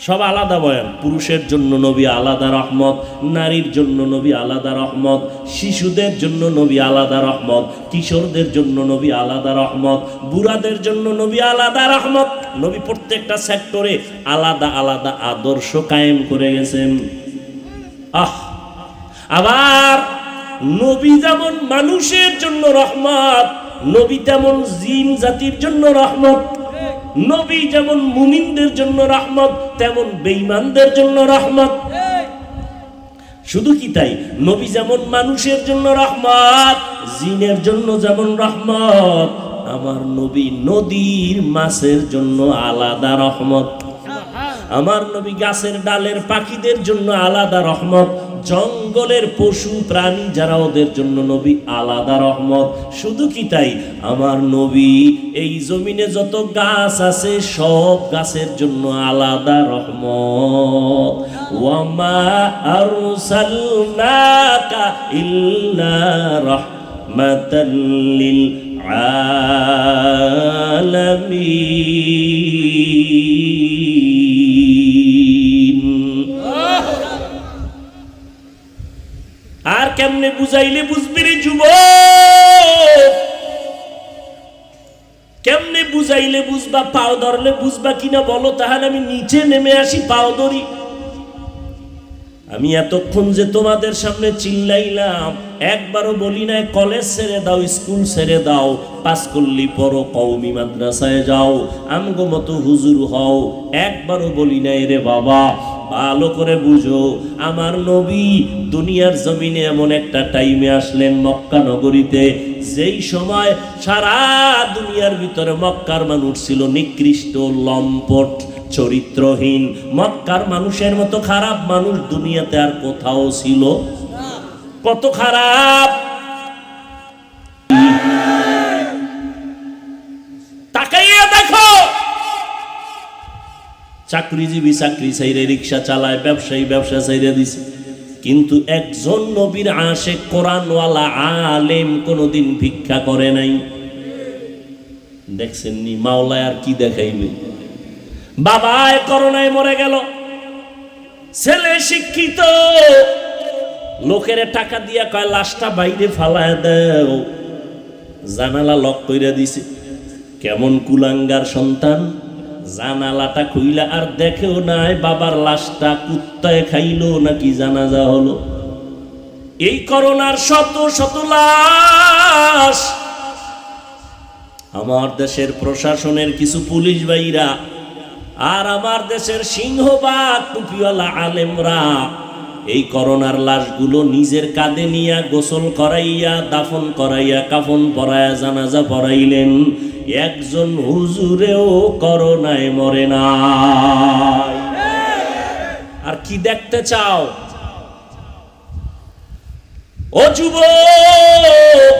সব আলাদা বয়ান। পুরুষের জন্য নবী আলাদা রহমত, নারীর জন্য নবী আলাদা রহমত, শিশুদের জন্য নবী আলাদা রহমত, কিশোরদের জন্য নবী আলাদা রহমত, বুড়াদের জন্য নবী আলাদা রহমত। নবী প্রত্যেকটা সেক্টরে আলাদা আলাদা আদর্শ কায়েম করে গেছেন। আবার নবী যেমন মানুষের জন্য রহমত, নবী তেমন জিন জাতির জন্য রহমত। নবী যেমন মুমিনদের জন্য রহমত, তেমন বেঈমানদের জন্য রহমত। শুধু কি তাই, নবী যেমন মানুষের জন্য রহমত, জিনের জন্য যেমন রহমত, আমার নবী নদীর মাছের জন্য আলাদা রহমত। আমার নবী গাছের ডালের পাখিদের জন্য আলাদা রহমত, জঙ্গলের পশু প্রাণী যারা ওদের জন্য নবী আলাদা রহমত। শুধু কি তাই, আমার নবী এই জমিনে যত গাছ আছে সব গাছের জন্য আলাদা রহমত। ওয়ামা আরসালনাকা ইল্লা রাহমাতাল লিল আলামিন। আর কেমনে বুঝাইলে বুঝবি রে যুবক, কেমনে বুঝাইলে বুঝবা, পাও ধরলে বুঝবা কিনা বলো, তাহলে আমি নিচে নেমে আসি, পাও ধরি। আমি এতক্ষণ যে তোমাদের সামনে চিল্লাইলাম, একবারও বলি নাই কলেজ ছেড়ে দাও, স্কুল ছেড়ে দাও, পাঁচকল্লি পড়ো, কওমি মাদ্রাসায় যাও, আমগো মতো হুজুর হও, একবারও বলি নাই রে বাবা। ভালো করে বুঝো, আমার নবী দুনিয়ার জমিনে এমন একটা টাইমে আসলেন মক্কা নগরীতে, যেই সময় সারা দুনিয়ার ভিতরে মক্কার মানুষ ছিল নিকৃষ্ট, লম্পট, চরিত্রহীন। মক্কার মানুষের মতো খারাপ মানুষ দুনিয়াতে আর কোথাও ছিল? কত খারাপ! তাকাইয়া দেখো, চাকরিজীবী চাকরি ছাইরে, রিক্সা চালায়, ব্যবসায়ী ব্যবসা ছাইরে দিছে, কিন্তু একজন নবীর আশিক কোরআনওয়ালা আলেম কোনোদিন ভিক্ষা করে নাই। দেখছেন নি মাওলায় আর কি দেখাইবে? বাবায় করোনায় মরে গেল, ছেলে শিক্ষিত, লোকের টাকা দিয়া কয় লাশটা বাইরে ফালায় দেও, জানালা লক কইরা দিছে। কেমন কুলাঙ্গার সন্তান, জানালাটা খুইলা আর দেখেও নাই বাবার লাশটা কুত্তায় খাইলো নাকি জানাজা হলো। এই করোনার শত শত লাশ আমার দেশের প্রশাসনের কিছু পুলিশ ভাইরা আর আমার দেশের সিংহবাগ টুপিওয়ালা আলেমরা এই করোনার লাশগুলো নিজের কাঁধে নিয়ে গোসল করাইয়া, দাফন করাইয়া, কাফন পরাইয়া, জানাজা পড়াইলেন। একজন হুজুরেও করোনায় মরে নাই। আর কি দেখতে চাও? ও যুবক,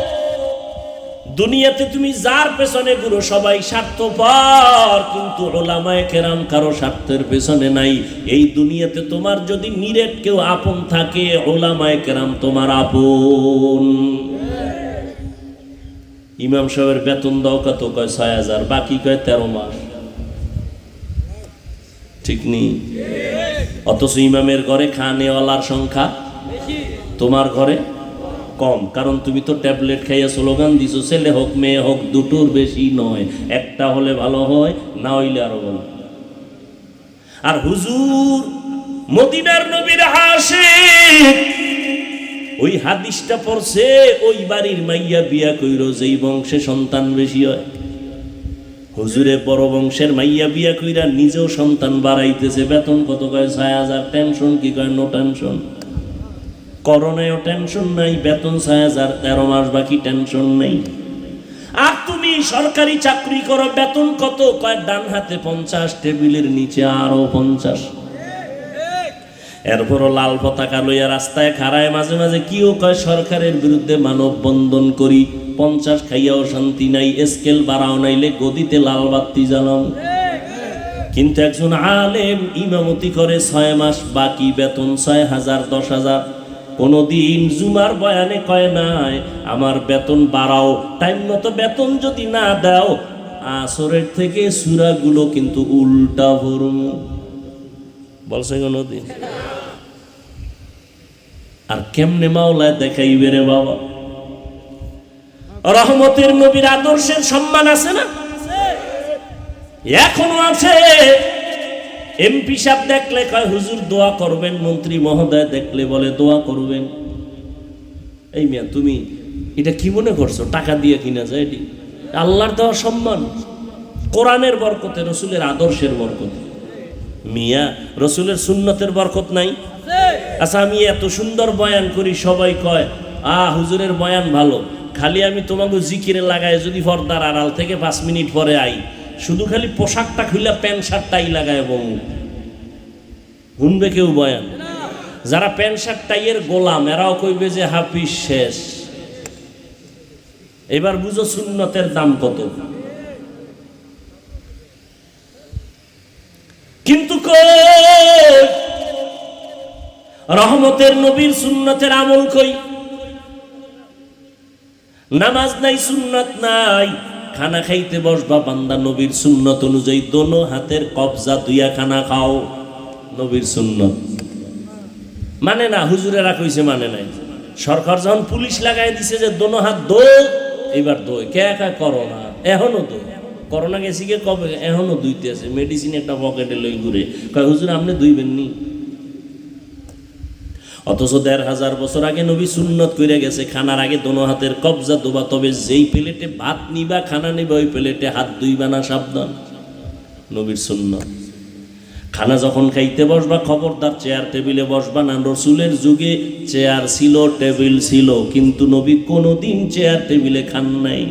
দুনিয়াতে তুমি যার পেছনে ঘুরো সবাই স্বার্থপর, কিন্তু উলামায়ে কেরাম কারো স্বার্থের পেছনে নাই। এই দুনিয়াতে তোমার যদি নিরেট কেউ আপন থাকে, উলামায়ে কেরাম তোমার আপন। ইমাম সাহেবের বেতন দাও কত? কয় ৬,০০০, বাকি কয় ১৩ মাস। ঠিক নেই? অথচ ইমামের ঘরে খানেওয়ালার সংখ্যা তোমার ঘরে কম, কারণ তুমি তো ট্যাবলেট খাইয়া স্লোগান দিছো, ছেলে হোক মেয়ে হোক দুটোর বেশি নয়, একটা হলে ভালো হয়, না হইলে আরো ভালো। আর হুজুর মদিনার নবীর আশিক, ওই হাদিসটা পড়ছে, ওই বাড়ির মাইয়া বিয়া কইরো যেই বংশে সন্তান বেশি হয়। হুজুরে বড় বংশের মাইয়া বিয়া কইরা নিজেও সন্তান বাড়াইতেছে, বেতন কত? কয় ৬,০০০। টেনশন কি? কয় নো টেনশন। করোনায়ও টেনশন নাই, বেতন ৬,০০০, ১৩ মাস বাকি, টেনশন নেই। আর তুমি সরকারি চাকরি করো, বেতন কত? কয় ডান হাতে ৫০, টেবিলের নিচে আরো ৫০। এরপরও লাল পতাকা লইয়া রাস্তায় খাড়ায়, মাঝে মাঝে কিও কয় সরকারের বিরুদ্ধে মানববন্ধন করি, ৫০ খাইয়াও শান্তি নাই, স্কেল বাড়াও নাইলে গদিতে লাল বাতি জ্বালাও। কিন্তু একজন আলেম ইমামতি করে ৬ মাস বাকি, বেতন ৬,০০০, ১০,০০০। কোনদিন জুমার বয়ানে কয় নাই আমার বেতন বাড়াও, টাইম মতো বেতন যদি না দাও আসরের থেকে সূরাগুলো কিন্তু উল্টা ভরুম, বলছে কোনদিন? আর কেমনে মাওলায় দেখাইবে রে বাবা? রহমতের নবীর আদর্শের সম্মান আছে না? এখনো আছে। এমপি সাহেব দেখলে কয় হুজুর দোয়া করবেন, মন্ত্রী মহোদয় দেখলে বলে দোয়া করবেন। এই মিয়া তুমি এটা কি মনে করছো টাকা দিয়ে কিনা যায়? এটি আল্লাহর দেওয়া সম্মান, কোরআনের বরকতে, রসুলের আদর্শের বরকতে। মিয়া রসুলের সুন্নতের বরকত নাই? আচ্ছা আমি এত সুন্দর বয়ান করি, সবাই কয় হুজুরের বয়ান ভালো, খালি আমি তোমাকে জিকিরে লাগাই যদি পর্দার আড়াল থেকে 5 মিনিট পরে আই, শুধু খালি পোশাকটা খুলে প্যান্ট শার্টটাই লাগায় এবং শুনবে কেউ বয়ান? যারা প্যান্ট শার্ট টাইয়ের গোলাম এরাও কইবে যে হাফিজ শেষ। এবার বুঝো সুন্নতের দাম কত। কিন্তু কই রহমতের নবীর সুন্নতের আমল কই? নামাজ নাই, সুন্নত নাই। খানা খাইতে বসবা বান্দা নবীর সুন্নত অনুযায়ী দোনো হাতের কবজা দুইয়া খানা খাও, নবীর সুন্নত। মানে না, হুজুরেরা কইছে মানে নাই। সরকার যখন পুলিশ লাগাই দিছে যে দোনো হাত দো, এবার দো। কে একা করোনা এখনো দো, করোনা গেছি কে কবে, এখনো দুইতে আছে। মেডিসিন একটা পকেটে লই ঘুরে, কয় হুজুর আপনি দুইবেন নি? অথচ 1500 বছর আগে নবী সুন্নত করে গেছে খানার আগে দোনো হাতের কবজা দোবা, তবে যেই প্লেটে ভাত নিবা খানা নিবা ওই প্লেটে হাত ধুইবা না, সাবধান, নবীর সুন্নত। খানা যখন খাইতে বসবা খবরদার চেয়ার টেবিলে বসবা না। রসুলের যুগে চেয়ার ছিল, টেবিল ছিল, কিন্তু নবী কোনোদিন চেয়ার টেবিলে খান নাই।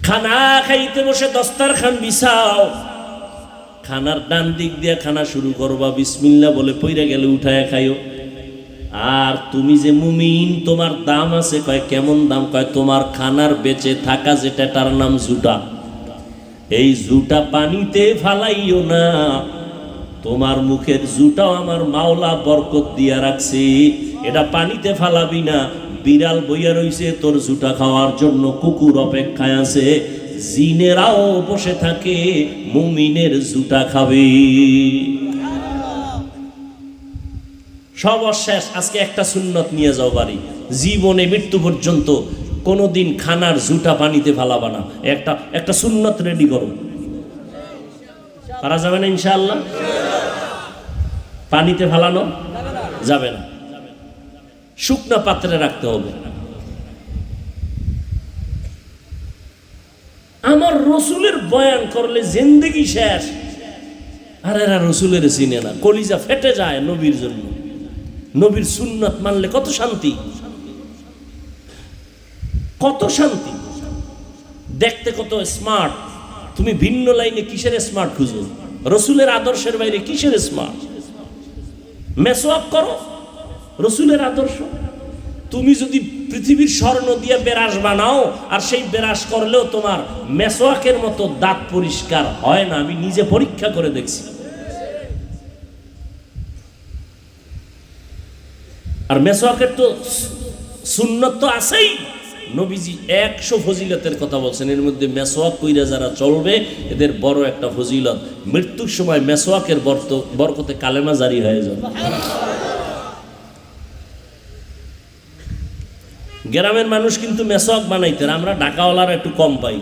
খানা খাইতে বসে দস্তারখান বিছাও, খানার ডান দিক দিয়ে খানা শুরু করবা, বিসমিল্লাহ বলে পইরা গেলে উঠায় খাইও। আর তুমি যে মুমিন, তোমার দাম আছে। কয় কেমন দাম? কয় তোমার খানার বেঁচে থাকা যেটা তার নাম জুটা, এই জুটা পানিতে ফালাইও না। তোমার মুখের জুটাও আমার মাওলা বরকত দিয়া রাখছে, এটা পানিতে ফালাবি না। বিড়াল বইয়া রইছে তোর জুটা খাওয়ার জন্য, কুকুর অপেক্ষায় আছে, জিনেরাও বসে থাকে, মুমিনের জুটা খাবে। সর্বশেষ আজকে একটা সুন্নত নিয়ে যাও বাড়ি, জীবনে মৃত্যু পর্যন্ত কোনোদিন খানার জুটা পানিতে ফালাবা না। একটা সুন্নত রেডি করো, পারা যাবে না ইনশাআল্লাহ? পানিতে ফালানো যাবে না, শুকনা পাত্রে রাখতে হবে। আমার রসুলের বয়ান করলে জিন্দেগি শেষ। আর এরা রসুলের চিনে না, কলিজা ফেটে যায় নবীর জন্য। নবীর সুন্নত মানলে কত শান্তি, কত শান্তি, দেখতে কত স্মার্ট। তুমি ভিন্ন লাইনে কিসের স্মার্ট খুঁজো? রসুলের আদর্শের বাইরে কিসের স্মার্ট? মেসওয়াক করো, রসুলের আদর্শ। তুমি যদি পৃথিবীর স্বর্ণ দিয়ে বেরাস বানাও আর সেই বেরাস করলেও তোমার মেসওয়াকের মতো দাঁত পরিষ্কার হয় না, আমি নিজে পরীক্ষা করে দেখছি। আর মেসওয়াকের তো সুন্নত তো আছেই। নবীজি 100 ফজিলতের কথা বলছেন, এর মধ্যে মেসওয়াক কইরা যারা চলবে এদের বড় একটা ফজিলত, মৃত্যুর সময় মেসওয়াকের বরকতে কালেমা জারি হয়ে যাবে। গ্রামের মানুষ কিন্তু মেসওয়াক বানাইতেন, আমরা ঢাকাওয়ালারা একটু কম পাই,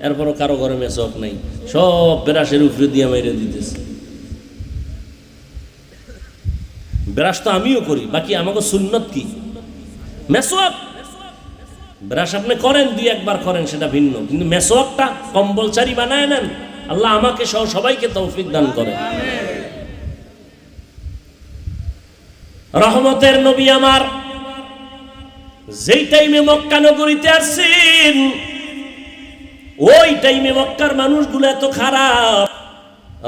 এরপরও কারো ঘরে মেসওয়াক নাই, সব বেরাসের উপরে দিয়ে মেরে দিতেছে। ব্রাশ তো আমিও করি, বাকি আমাকে সুন্নত কি? মেসওয়াক। ব্রাশ আপনি করেন, 2-1 করেন, সেটা ভিন্ন, কিন্তু মেসওয়াকটা কম্বলচারি বানায় নেন। আল্লাহ আমাকে সহ সবাইকে তৌফিক দান করে। রহমতের নবী আমার যেই টাইমে মক্কা নগরীতে আসছেন, ওই টাইমে মক্কার মানুষগুলো এত খারাপ।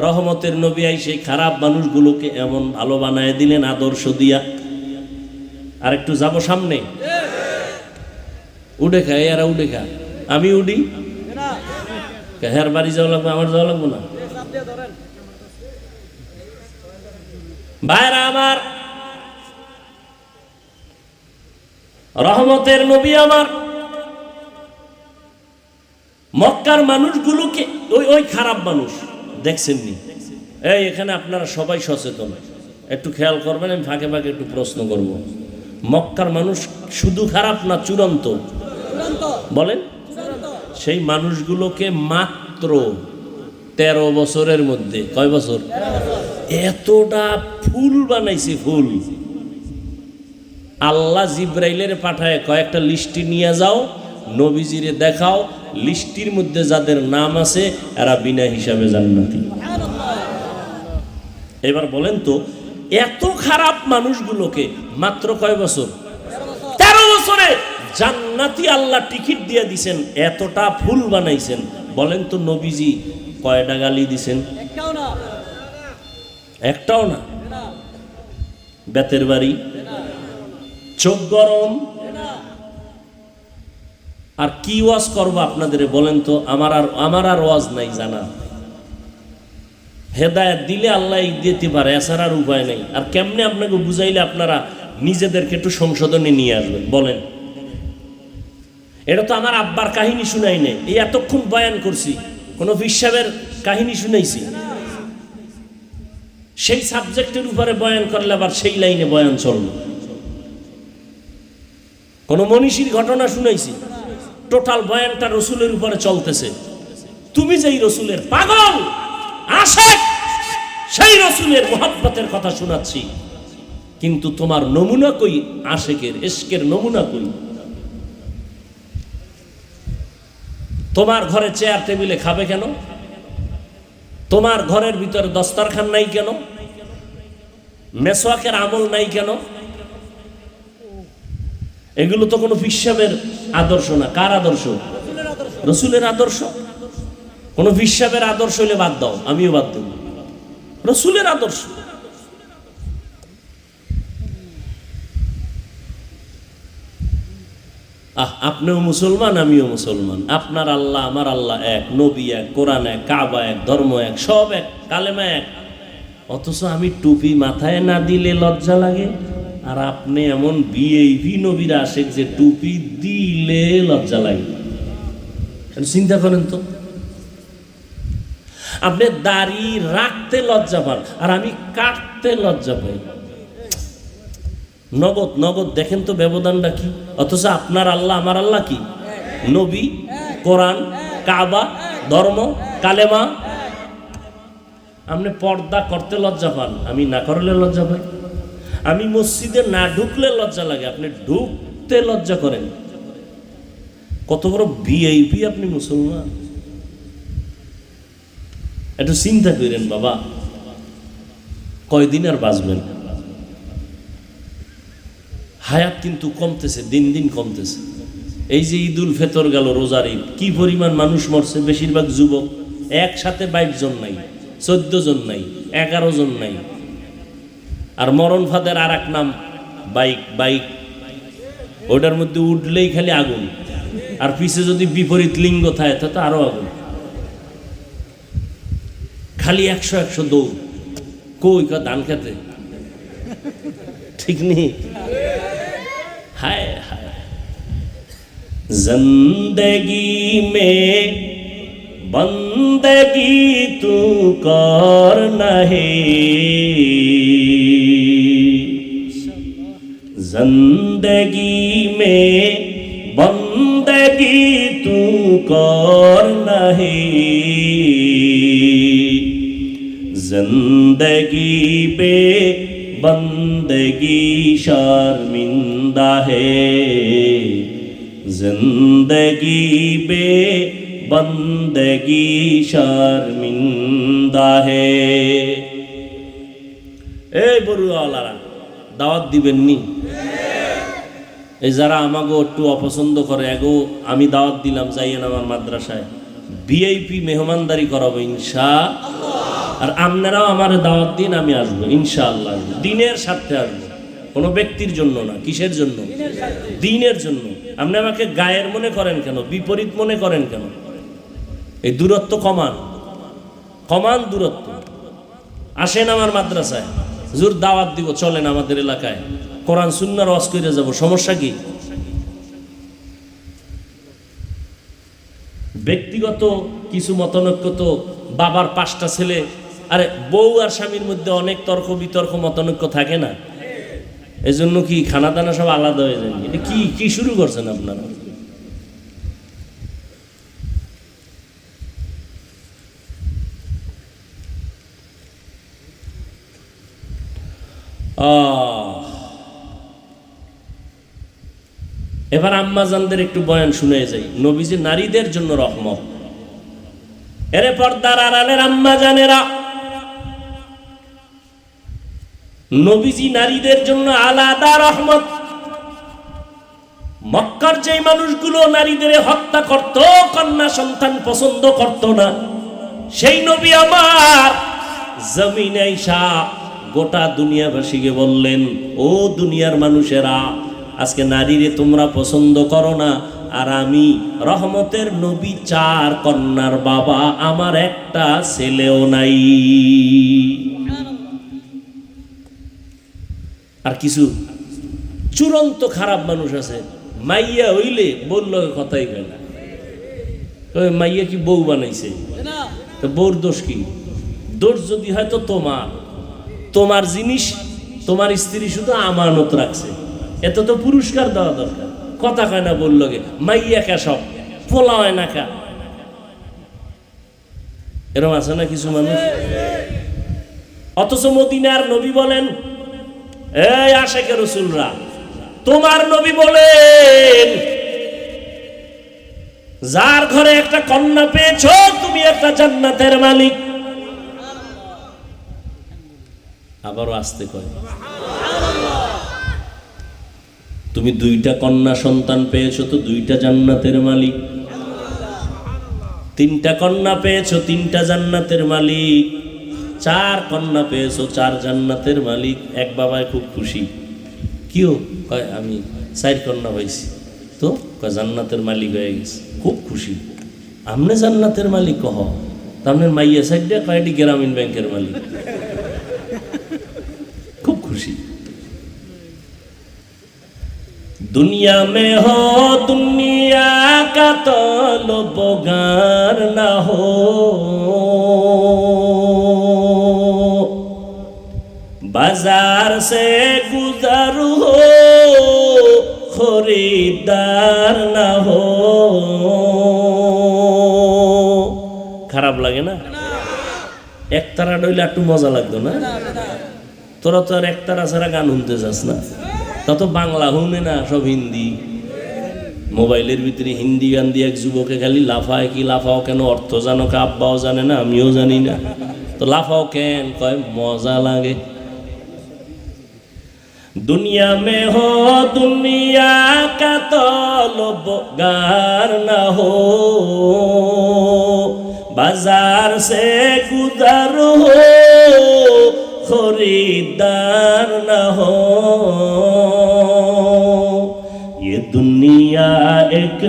রহমতের নবী সেই খারাপ মানুষগুলোকে এমন ভালো বানায় দিলেন আদর্শ দিয়া। আর একটু যাব সামনে, উঠে খায় এরা, উঠে খায়, আমি উঠি, হের বাড়ি যাওয়া লাগবে, আমার যাওয়া লাগবো না। ভাইরা আমার, রহমতের নবী আমার মক্কার মানুষগুলোকে, ওই খারাপ মানুষ দেখছেননি? এই এখানে আপনারা সবাই সচেতন, একটু খেয়াল করবেন, আমি ফাঁকে ফাঁকে একটু প্রশ্ন করব। মক্কার মানুষ শুধু খারাপ না চূড়ান্ত? বলেন। সেই মানুষগুলোকে মাত্র 13 বছরের মধ্যে, কয় বছর, এতটা ফুল বানাইছে, ফুল। আল্লাহ জিব্রাইলের পাঠায় কয়েকটা লিস্টি নিয়ে যাও, নবীজিরে দেখাও, লিস্টির মধ্যে যাদের নাম আছে এরা বিনা হিসাবে জান্নাতি। এবার বলেন তো, এত খারাপ মানুষগুলোকে মাত্র কয় বছর, 13 বছরে জান্নাতি আল্লাহ টিকিট দিয়ে দিছেন, এতটা ফুল বানাইছেন। বলেন তো নবীজি কয়টা গালি দিছেন? একটাও না। বেতের বাড়ি, চোখ গরম। আর কি ওয়াজ করবো আপনাদের বলেন তো? আমার আর ওয়াজ নাই জানা। হেদায়েত দিলে আল্লাহ দিতে পারে, এছাড়া আর উপায় নেই। আর কেমনে আপনাকে বুঝাইলে আপনারা নিজেদেরকে একটু সংশোধনে নিয়ে আসবেন বলেন? এটা তো আমার আব্বার কাহিনী শুনাই নেই, এই এতক্ষণ বয়ান করছি, কোন বিশ্বাবের কাহিনী শুনাইছি? সেই সাবজেক্টের উপরে বয়ান করলে আবার সেই লাইনে বয়ান চলবে। কোন মনীষীর ঘটনা শুনাইছি? টোটাল বয়ানটা রসুলের উপরে চলতেছে। তুমি যেই রসুলের পাগল আশিক, সেই রসুলের মুহাব্বতের কথা শোনাচ্ছি। কিন্তু তোমার নমুনা কই? আশেকের ইশকের নমুনা কই? তোমার ঘরে চেয়ার টেবিলে খাবে কেন? তোমার ঘরের ভিতরে দস্তরখান নাই কেন? মেসওয়াকের আমল নাই কেন? এগুলো তো কোনো পিশাবের আদর্শ না। কার আদর্শ? রসুলের আদর্শ। কোনো পিশাবের আদর্শ হইলে বাদ দাও, আমিও বাদ দেব। রসুলের আদর্শ। আপনিও মুসলমান, আমিও মুসলমান। আপনার আল্লাহ আমার আল্লাহ এক, নবী এক, কোরআন এক, কাবা এক, ধর্ম এক, সব এক, কালেমা এক। অথচ আমি টুপি মাথায় না দিলে লজ্জা লাগে, আর আপনি এমন ভিআইপি নবীর আশেক যে টুপি দিলে লজ্জা লাগে। চিন্তা করেন তো, আপনি দাড়ি রাখতে লজ্জা পান আর আমি কাটতে লজ্জা পাই। নগদ নগদ দেখেন তো ব্যবধানটা কি। অথচ আপনার আল্লাহ আমার আল্লাহ কি? নবী, কোরআন, কাবা, ধর্ম, কালেমা। আপনি পর্দা করতে লজ্জা পান, আমি না করলে লজ্জা পাই। আমি মসজিদে না ঢুকলে লজ্জা লাগে, আপনি ঢুকতে লজ্জা করেন। কত বড় ভিআইপি আপনি মুসলমান! একটু চিন্তা করেন বাবা, কয়দিন আর বাঁচবেন? হায়াত কিন্তু কমতেছে, দিন দিন কমতেছে। এই যে ঈদ উল ফিতর গেল, রোজার ঈদ, কি পরিমাণ মানুষ মরছে! বেশিরভাগ যুবক। একসাথে 22 জন নাই, 14 জন নাই, 11 জন নাই। আর মরণ ফাঁদের আর এক নাম বাইক। বাইক ওটার মধ্যে উঠলেই খালি আগুন, আর পিছে যদি বিপরীত লিঙ্গ থাকে তো আরো আগুন। খালি 100 দৌড়। কই ধান খেতে, ঠিক নেই। হায় হায়, জিंदगी में बंदगी तू कर नहीं, जिंदगी में बंदगी तू कर नहीं, जिंदगी पे बंदगी शर्मिंदा है, जिंदगी पे बंदगी शर्मिंदा है। এই বড়ুয়ালারা দাওয়াত দিবেন নি? এই যারা আমাকে একটু অপছন্দ করে, এগো আমি দাওয়াত দিলাম, যাইয়েন আমার মাদ্রাসায়, ভিআইপি মেহমানদারি করাবো ইনশাআল্লাহ। আর আপনারাও আমার দাওয়াত দিন, আমি আসবো ইনশাআল্লাহ। দিনের স্বার্থে আসবো, কোনো ব্যক্তির জন্য না। কিসের জন্য? দিনের জন্য। আপনি আমাকে গায়ের মনে করেন কেন, বিপরীত মনে করেন কেন? এই দূরত্ব কমান, কমান দূরত্ব। আসেন আমার মাদ্রাসায়, হুজুর দাওয়াত দিব, চলেন আমাদের এলাকায়, কোরআন সুন্নাহর ওয়াজ করে যাব, সমস্যা কি? ব্যক্তিগত কিছু মতানৈক্য তো, বাবার 5টা ছেলে, আরে বউ আর স্বামীর মধ্যে অনেক তর্ক বিতর্ক মতানৈক্য থাকে না? এজন্য কি খানা দানা সব আলাদা হয়ে যায়? এটা কি কি শুরু করছেন আপনারা? এবার আম্মাজানদের একটু বয়ান শুনে যাই। নবীজি নারীদের জন্য রহমত। এরে পর্দার আড়ালের আম্মাজানেরা, নবীজি নারীদের জন্য আলাদা রহমত। মক্কার যে মানুষগুলো নারীদের হত্যা করত, কন্যা সন্তান পছন্দ করত না, সেই নবী আমার জমিনে আইসা গোটা দুনিয়াবাসীকে বললেন, ও দুনিয়ার মানুষেরা, আজকে নারীরে তোমরা পছন্দ করো না, আর আমি রহমতের নবী, 4 কন্যার বাবা, আমার একটা ছেলেও নাই। আর কিছু চূড়ান্ত খারাপ মানুষ আছে, মাইয়া হইলে বলল কথাই কয় না। মাইয়া কি বউ বানাইছে? তো বউর দোষ কি? দোষ যদি হয় তো তোমার জিনিস তোমার স্ত্রী শুধু আমানত রাখছে, এত তো পুরস্কার দেওয়া দরকার। কথা কয় না বলল গে, মাইয়া কা সব পোলা হয় না কা। এরকম আছে না কিছু মানুষ? অথচ মদিনার নবী বলেন, এই আশিকে রাসূলরা, তোমার নবী বলেন যার ঘরে একটা কন্যা পেয়েছো তুমি একটা জান্নাতের মালিক। আবারও আসতে কয়, তুমি দুইটা কন্যা সন্তান পেয়েছো তো দুইটা জান্নাতের মালিক। তিনটা কন্যা পেয়েছো তিনটা জান্নাতের মালিক। চার কন্যা পেয়েছো চার জান্নাতের মালিক। এক বাবায় খুব খুশি, কিও কয় আমি চার কন্যা হয়েছি তো, কয় জান্নাতের মালিক হয়ে গেছে, খুব খুশি। আমনে জান্নাতের মালিক কহ, তামনের মাইয়া সাইডটা কয়টি গ্রামীণ ব্যাংকের মালিক, খুব খুশি। दुनिया में हो दुनिया का तलबगार ना हो, बाजार से गुजर हो खरीदार ना हो। খারাপ লাগে না? একতারা ডইলে একটু মজা লাগতো না? তোরা তো আর একতারা ছাড়া গান শুনতে চাস না, তত বাংলা শুনে না, সব হিন্দি। মোবাইলের ভিতরে হিন্দি গান দিয়ে এক যুবকে খালি লাফায়, কি লাফাও কেন অর্থ জানো কা? আব্বাও জানে না, আমিও জানি না, তো লাফাও কেন? কয় মজা লাগে। দুনিয়া মে হো দুনিয়া কা তলবগার না হো, বাজার সে গুজর হো खरीदार न हो। ये दुनिया एक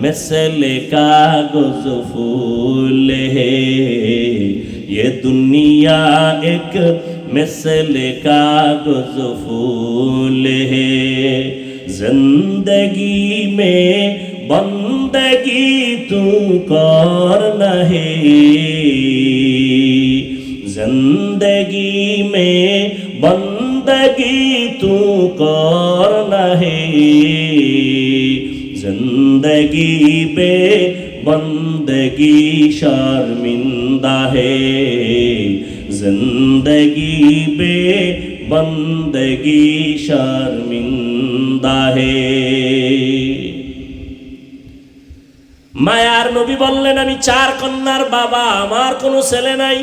मिसले कागज फूल है, ये दुनिया एक मिसले कागज फूल है। जिंदगी में बंदगी तू कर नहीं, जिंदगी में बंदगी तू कर नहीं, जिंदगी पे बंदगी शर्मिंदा है, जिंदगी पे बंदगी शर्मिंदा है। মায়ার নবী বললেন আমি চার কন্যার বাবা, আমার কোনো ছেলে নাই।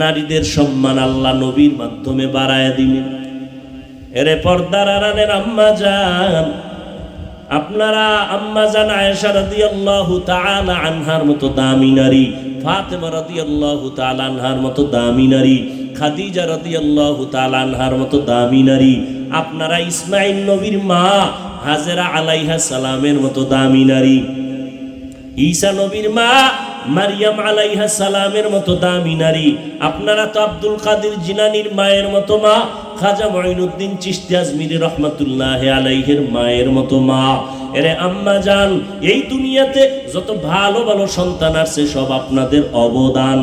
নারীদের সম্মান আল্লাহ নবীর মাধ্যমে বাড়ায় দিবেন। এরে পর্দার আড়ালের আম্মা জান, আপনারা আম্মা জান আয়েশা রাদিয়াল্লাহু তাআলা আনহার মতো দামি নারী, ফাতেমা রাদিয়াল্লাহু তাআলা আনহার মতো দামি নারী, খাদিজা রাদিয়াল্লাহু তাআলা আনহার মতো দামি নারী, আপনারা ইসমাঈল নবীর মা হাজেরা আলাইহিস সালামের মতো দামি নারী, ঈসা নবীর মা মারিয়াম আলাইহিস সালামের মতো দামি নারী, আপনারা তো আব্দুল কাদের জিলানীর মায়ের মতো মা, খাজা মুঈনুদ্দিন চিশতি আজমিরি রহমাতুল্লাহি আলাইহির মায়ের মতো মা। এরে আম্মা জান, এই দুনিয়াতে যত ভালো ভালো সন্তান আছে সব আপনাদের অবদান।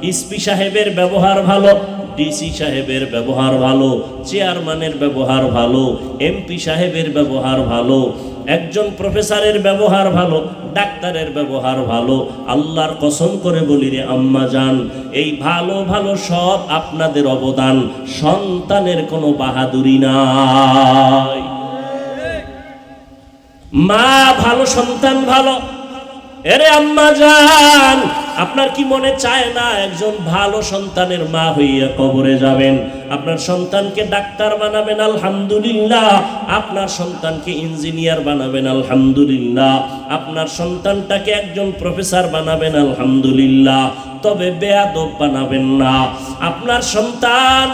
এসপি সাহেবের ব্যবহার ভালো, ডিসি সাহেবের ব্যবহার ভালো, চেয়ারম্যানের ব্যবহার ভালো, এমপি সাহেবের ব্যবহার ভালো, একজন প্রফেসরের ব্যবহার ভালো, ডাক্তারের ব্যবহার ভালো। আল্লাহর কসম করে বলি রে আম্মা জান, এই ভালো ভালো সব আপনাদের অবদান, সন্তানের কোনো বাহাদুরি নাই। মা ভালো সন্তান ভালো। এরে আম্মা জান, আপনার কি মনে চায় না একজন ভালো সন্তানের মা হইয়া কবরে যাবেন? আপনার সন্তানকে ডাক্তার বানাবেন আলহামদুলিল্লাহ, আপনার সন্তানকে ইঞ্জিনিয়ার বানাবেন আলহামদুলিল্লাহ, আপনার সন্তানটাকে একজন প্রফেসর বানাবেন আলহামদুলিল্লাহ, তবে বেয়াদব বানাবেন না। আপনার সন্তান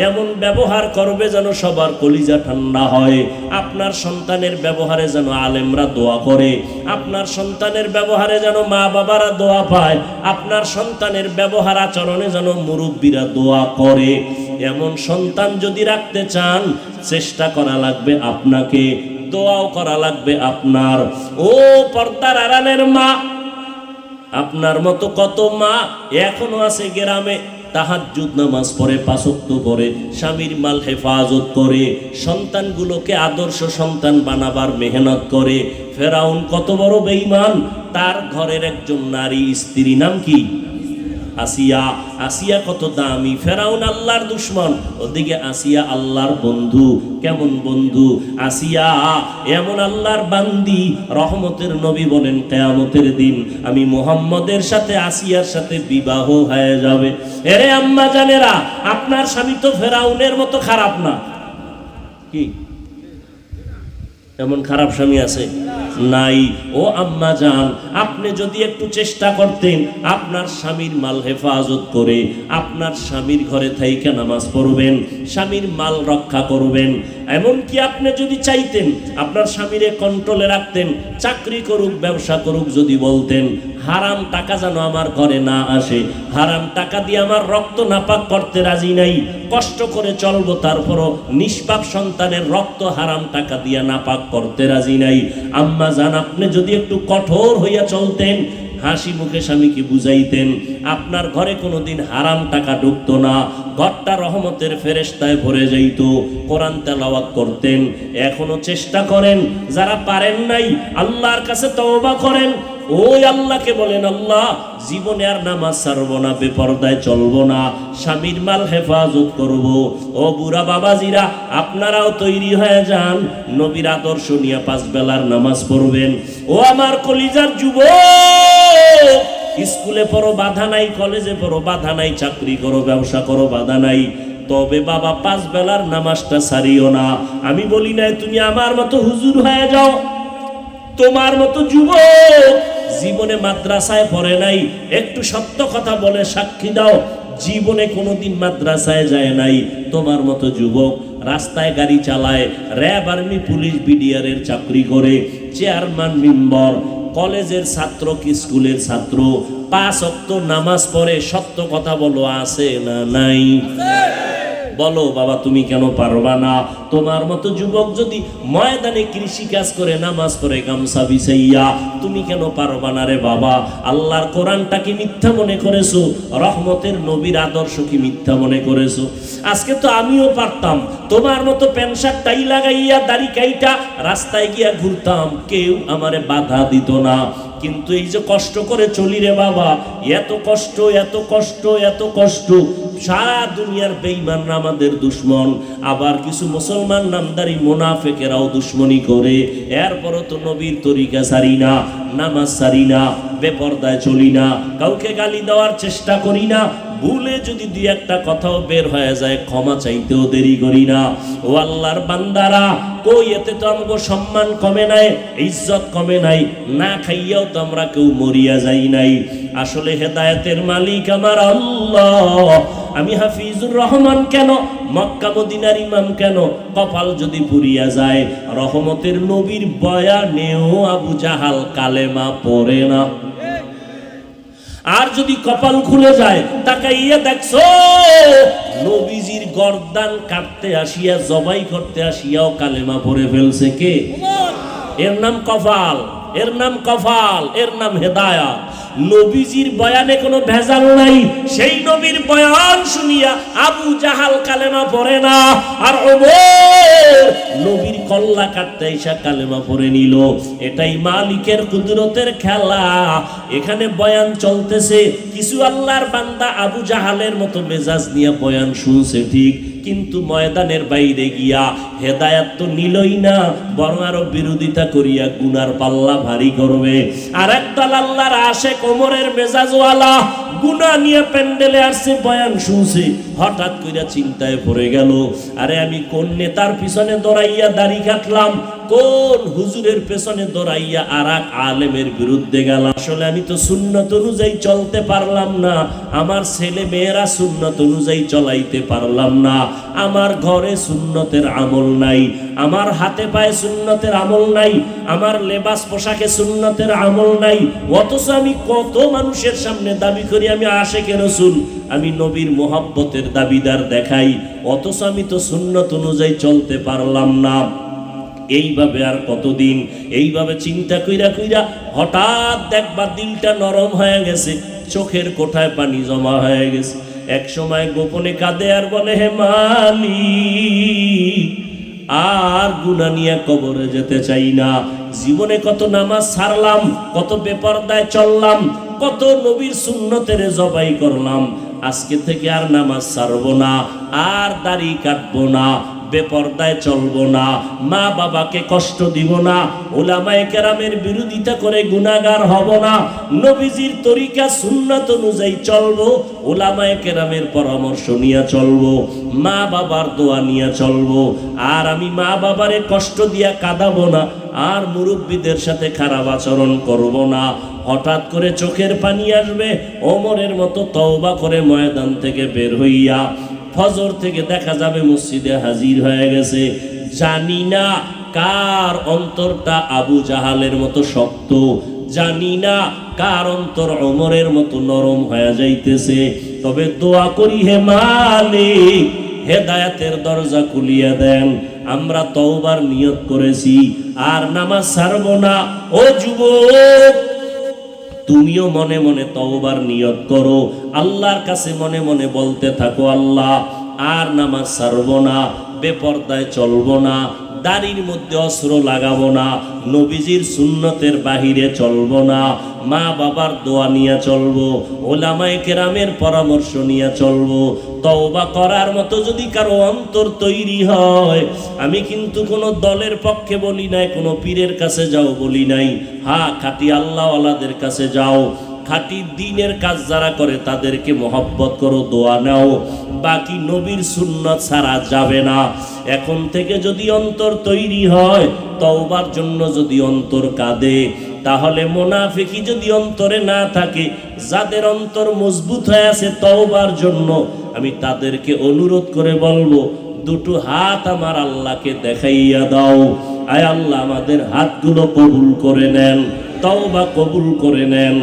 এমন ব্যবহার করবে যেন সবার কলিজা ঠান্ডা হয়, আপনার সন্তানের ব্যবহারে যেন আলেমরা দোয়া করে, আপনার সন্তানের ব্যবহারে যেন মা বাবারা দোয়া পায়, আপনার সন্তানের ব্যবহার আচরণে যেন মুরব্বীরা দোয়া করে। এমন সন্তান যদি রাখতে চান, চেষ্টা করা লাগবে আপনাকে, দোয়াও করা লাগবে আপনার। ও পর্দার আড়ালের মা, আপনার মতো কত মা এখনো আছে গ্রামে, তাহাজ্জুদ নামাজ পড়ে, পাঁচ ওয়াক্ত পড়ে, স্বামীর মাল হেফাজত করে, সন্তানগুলোকে আদর্শ সন্তান বানাবার মেহনত করে। ফেরাউন কত বড় বেঈমান, তার ঘরের একজন নারী স্ত্রী নাম কি? আসিয়া, আসিয়া কত দামি, ফেরাউন আল্লাহর দুশমন, ওদিকে আসিয়া আল্লাহর বন্ধু। কেমন বন্ধু? আসিয়া এমন আল্লাহর বান্দি, রহমতের নবী বলেন কিয়ামতের দিন আমি মুহাম্মদের সাথে আসিয়ার সাথে বিবাহ হয়ে যাবে। এরে আম্মা জানেরা, আপনার স্বামী তো ফেরাউনের মতো খারাপ না। কি এমন খারাপ স্বামী আছে? নাই। ও আম্মা জান, আপনি যদি একটু চেষ্টা করতেন আপনার স্বামীর মাল হেফাজত করে, আপনার স্বামীর ঘরে থাইকা নামাজ পড়বেন, স্বামীর মাল রক্ষা করবেন, এমনকি আপনি যদি চাইতেন আপনার স্বামীরে কন্ট্রোলে রাখতেন, চাকরি করুক ব্যবসা করুক, যদি বলতেন হারাম টাকা যেন আমার ঘরে না আসে, হারাম টাকা দিয়ে আমার রক্ত নাপাক করতে রাজি নাই, কষ্ট করে চলবো তারপরও নিষ্পাপ সন্তানের রক্ত হারাম টাকা দিয়ে নাপাক করতে রাজি নাই। আম্মা জান, আপনি যদি একটু কঠোর হইয়া চলতেন, হাসি মুখে স্বামীকে বুঝাইতেন, আপনার ঘরে কোনোদিন হারাম টাকা ঢুকতো না, ঘরটা রহমতের ফেরেশতায় ভরে যাইত, কোরআন তেলাওয়াত করতেন। এখনো চেষ্টা করেন, যারা পারেন নাই আল্লাহর কাছে তওবা করেন, ওই আল্লাহকে বলেন আল্লাহ জীবনে আর নামাজ ছাড়বো না, বেপরদায় চলবো না, স্বামীর মাল হেফাজত করব। ও বুড়া বাবাজিরা, আপনারাও তৈরি হয়ে যান, নবীর আদর্শ নিয়ে 5 বেলার নামাজ পড়বেন। ও আমার কলিজার যুবক, স্কুলে পড়ো বাধা নাই, কলেজে পড়ো বাধা নাই, চাকরি করো ব্যবসা করো বাধা নাই, তবে বাবা 5 বেলার নামাজটা ছাড়িও না। আমি বলি না তুমি আমার মতো হুজুর হয়ে যাও, তোমার মতো যুবক জীবনে মাদ্রাসায় পড়ে নাই, একটু সত্য কথা বলে সাক্ষী দাও, জীবনে কোনোদিন মাদ্রাসায় যায় নাই, তোমার মতো যুবক রাস্তায় গাড়ি চালায়, র্যাব আর্মি পুলিশ বিডিআর এর চাকরি করে, চেয়ারম্যান মেম্বার, কলেজের ছাত্র কি স্কুলের ছাত্র, 5 ওয়াক্ত নামাজ পড়ে, সত্য কথা বলো আছে না নাই? বলো বাবা, তুমি কেন পারবা না? তোমার মতো যুবক যদি ময়দানে কৃষি কাজ করে, নামাজ পড়ে, গামছা বিছাইয়া, তুমি কেন পারবা না রে বাবা? আল্লাহর কোরআনটা কি মিথ্যা মনে করেছো? রহমতের নবীর আদর্শ কি মিথ্যা মনে করেছো? আজকে তো আমিও পারতাম তোমার মতো প্যান্ট শার্ট টাই লাগাইয়া দাড়ি কাইটা রাস্তায় গিয়া ঘুরতাম, কেউ আমারে বাধা দিত না। কিন্তু এই যে কষ্ট করে চলি রে বাবা, এত কষ্ট, এত কষ্ট, এত কষ্ট, সারা দুনিয়ার বেঈমানরা আমাদের দুশমন, আবার কিছু মুসলমান নামদারি মুনাফিকেরাও দুশমনি করে, এরপরও তো নবীর তরিকা ছাড়ি না, নামাজ ছাড়ি না, বেপরদায় চলি না, কাউকে গালি দেওয়ার চেষ্টা করি না, ভুলে যদি 2-1টা কথাও বের হয়ে যায় ক্ষমা চাইতেও দেরি করি না। ও আল্লাহর বান্দারা, কই এতে তো আমগো সম্মান কমে নাই, ইজ্জত কমে নাই, না খাইয়াও তো আমরা কেউ মরিয়া যাই নাই। আসলে হেদায়েতের মালিক আমার আল্লাহ। আমি হাফিজুর রহমান কেন, মক্কা মদিনার ইমাম কেন, কপাল যদি পুরিয়া যায়, রহমতের নবীর বয়ানেও আবু জাহাল কালেমা পড়ে না। আর যদি কপাল খুলে যায়, তাকাইয়া দেখছো নবীজির গর্দান কাটতে আসিয়া, জবাই করতে আসিয়াও কালেমা পড়ে ফেলছে কে? এর নাম কপাল, এর নাম কপাল, এর নাম হেদায়াত। নবীজির বয়ানে কোনো ভেজাল নাই, সেই নবীর বয়ান শুনিয়া আবু জাহাল কালেমা পড়ে না, আর ওমর নবীর কল্লা কাটতে এসে কালেমা পড়ে নিল। এটাই মালিকের কুদরতের খেলা। এখানে বয়ান চলতেছে, কিছু আল্লাহর বান্দা আবু জাহালের মতো মেজাজ নিয়ে বয়ান শুনছে ঠিক, কিন্তু ময়দানের বাইরে গিয়া হেদায়াত তো নিলই না, বরং আরো বিরোধিতা করিয়া গুনার পাল্লা ভারী করবে। আর একদল আল্লাহর আশে কোমরের মেজাজওয়ালা গুনাহ নিয়ে প্যান্ডেলে আসছে, বয়ান শুনছে, হঠাৎ কইরা চিন্তায় পড়ে গেল, আরে আমি কোন নেতার পিছনে দৌড়াইয়া দাড়ি কাটলাম, কোন হুজুরের পেছনে দৌড়াইয়া আরেক আলেমের বিরুদ্ধে গেলাম। আসলে আমি তো সুন্নত অনুযায়ী চলতে পারলাম না, আমার ছেলে মেয়েরা সুন্নত অনুযায়ী চলাইতে পারলাম না, আমার ঘরে সুন্নতের আমল নাই, আমার হাতে পায়ে সুন্নতের আমল নাই, আমার লেবাস পোশাকে সুন্নতের আমল নাই, অথচ আমি কত মানুষের সামনে দাবি করি আমি আশেকে রাসূল, আমি নবীর মোহাব্বতের দাবিদার দেখাই, অথচ আমি তো সুন্নত অনুযায়ী চলতে পারলাম না। এইভাবে আর কতদিন? এইভাবে চিন্তা কইরা কইরা হঠাৎ দেখবা দিলটা নরম হয়ে গেছে, চোখের কোঠায় পানি জমা হয়ে গেছে। এক সময় গোপনে কাঁদে আর বলে, হে মালিক, আর গুনাহ নিয়ে কবরে যেতে চাই না। জীবনে কত নামাজ ছাড়লাম, কত বেপরদায় চললাম, কত নবীর সুন্নতের জবাই করলাম, আজকে থেকে আর নামাজ ছাড়বো না, আর দাড়ি কাটবো না, বেপরদায় চলবো না, মা বাবাকে কষ্ট দিব না, উলামায়ে কেরামের বিরোধিতা করে গুনাহগার হব না, নবীজির তরিকা সুন্নাত অনুযায়ী চলবো, উলামায়ে কেরামের পরামর্শ নিয়ে চলবো, মা বাবার দোয়া নিয়ে চলবো, আর আমি মা বাবারে কষ্ট দিয়া কাঁদাবো না, আর মুরব্বীদের সাথে খারাপ আচরণ করব না। হঠাৎ করে চোখের পানি আসবে, ওমরের মতো তওবা করে ময়দান থেকে বের হইয়া ফজর থেকে দেখা যাবে মসজিদে হাজির হয়ে গেছে। জানি না কার অন্তরটা আবু জাহালের মতো শক্ত, জানি না কার অন্তর ওমরের মতো নরম হয়ে যাইতেছে, তবে দোয়া করি হে মালিক, হেদায়েতের দরজা খুলিয়া দেন। আমরা তওবার নিয়ত করেছি, আর নামাজ ছাড়ব না। ও যুবক, তুমিও মনে মনে তওবার নিয়ত করো, আল্লাহর কাছে মনে মনে বলতে থাকো, আল্লাহ আর নামাজ ছাড়ব না, বেপরদায় চলবো না, দাড়ির মধ্যে অস্ত্র লাগাবো না, নবীজির সুন্নতের বাহিরে চলবো না, মা বাবার দোয়া নিয়ে চলবো, ওলামায়ে কেরামের পরামর্শ নিয়ে চলবো। তওবা করার মতো যদি কারো অন্তর তৈরি হয়, আমি কিন্তু কোনো দলের পক্ষে বলি নাই, কোনো পীরের কাছে যাও বলি নাই, হ্যাঁ খাঁটি আল্লাহওয়ালাদের কাছে যাও, খাঁটি দ্বীনের কাজ যারা করে তাদেরকে মহব্বত করো, দোয়া নাও, বাকি নবীর সুন্নাত ছাড়া যাবে না। এখন থেকে যদি অন্তর তৈরি হয়, তওবার জন্য যদি অন্তর কাঁদে, তাহলে মুনাফিকি যদি অন্তরে না থাকে, যাদের অন্তর মজবুত হয়ে আছে তওবার জন্য, আমি তাদেরকে অনুরোধ করে বলবো, দুটো হাত আমার আল্লাহকে দেখাইয়া দাও। আয় আল্লাহ, আমাদের হাতগুলো কবুল করে নেন, তওবা কবুল করে নেন।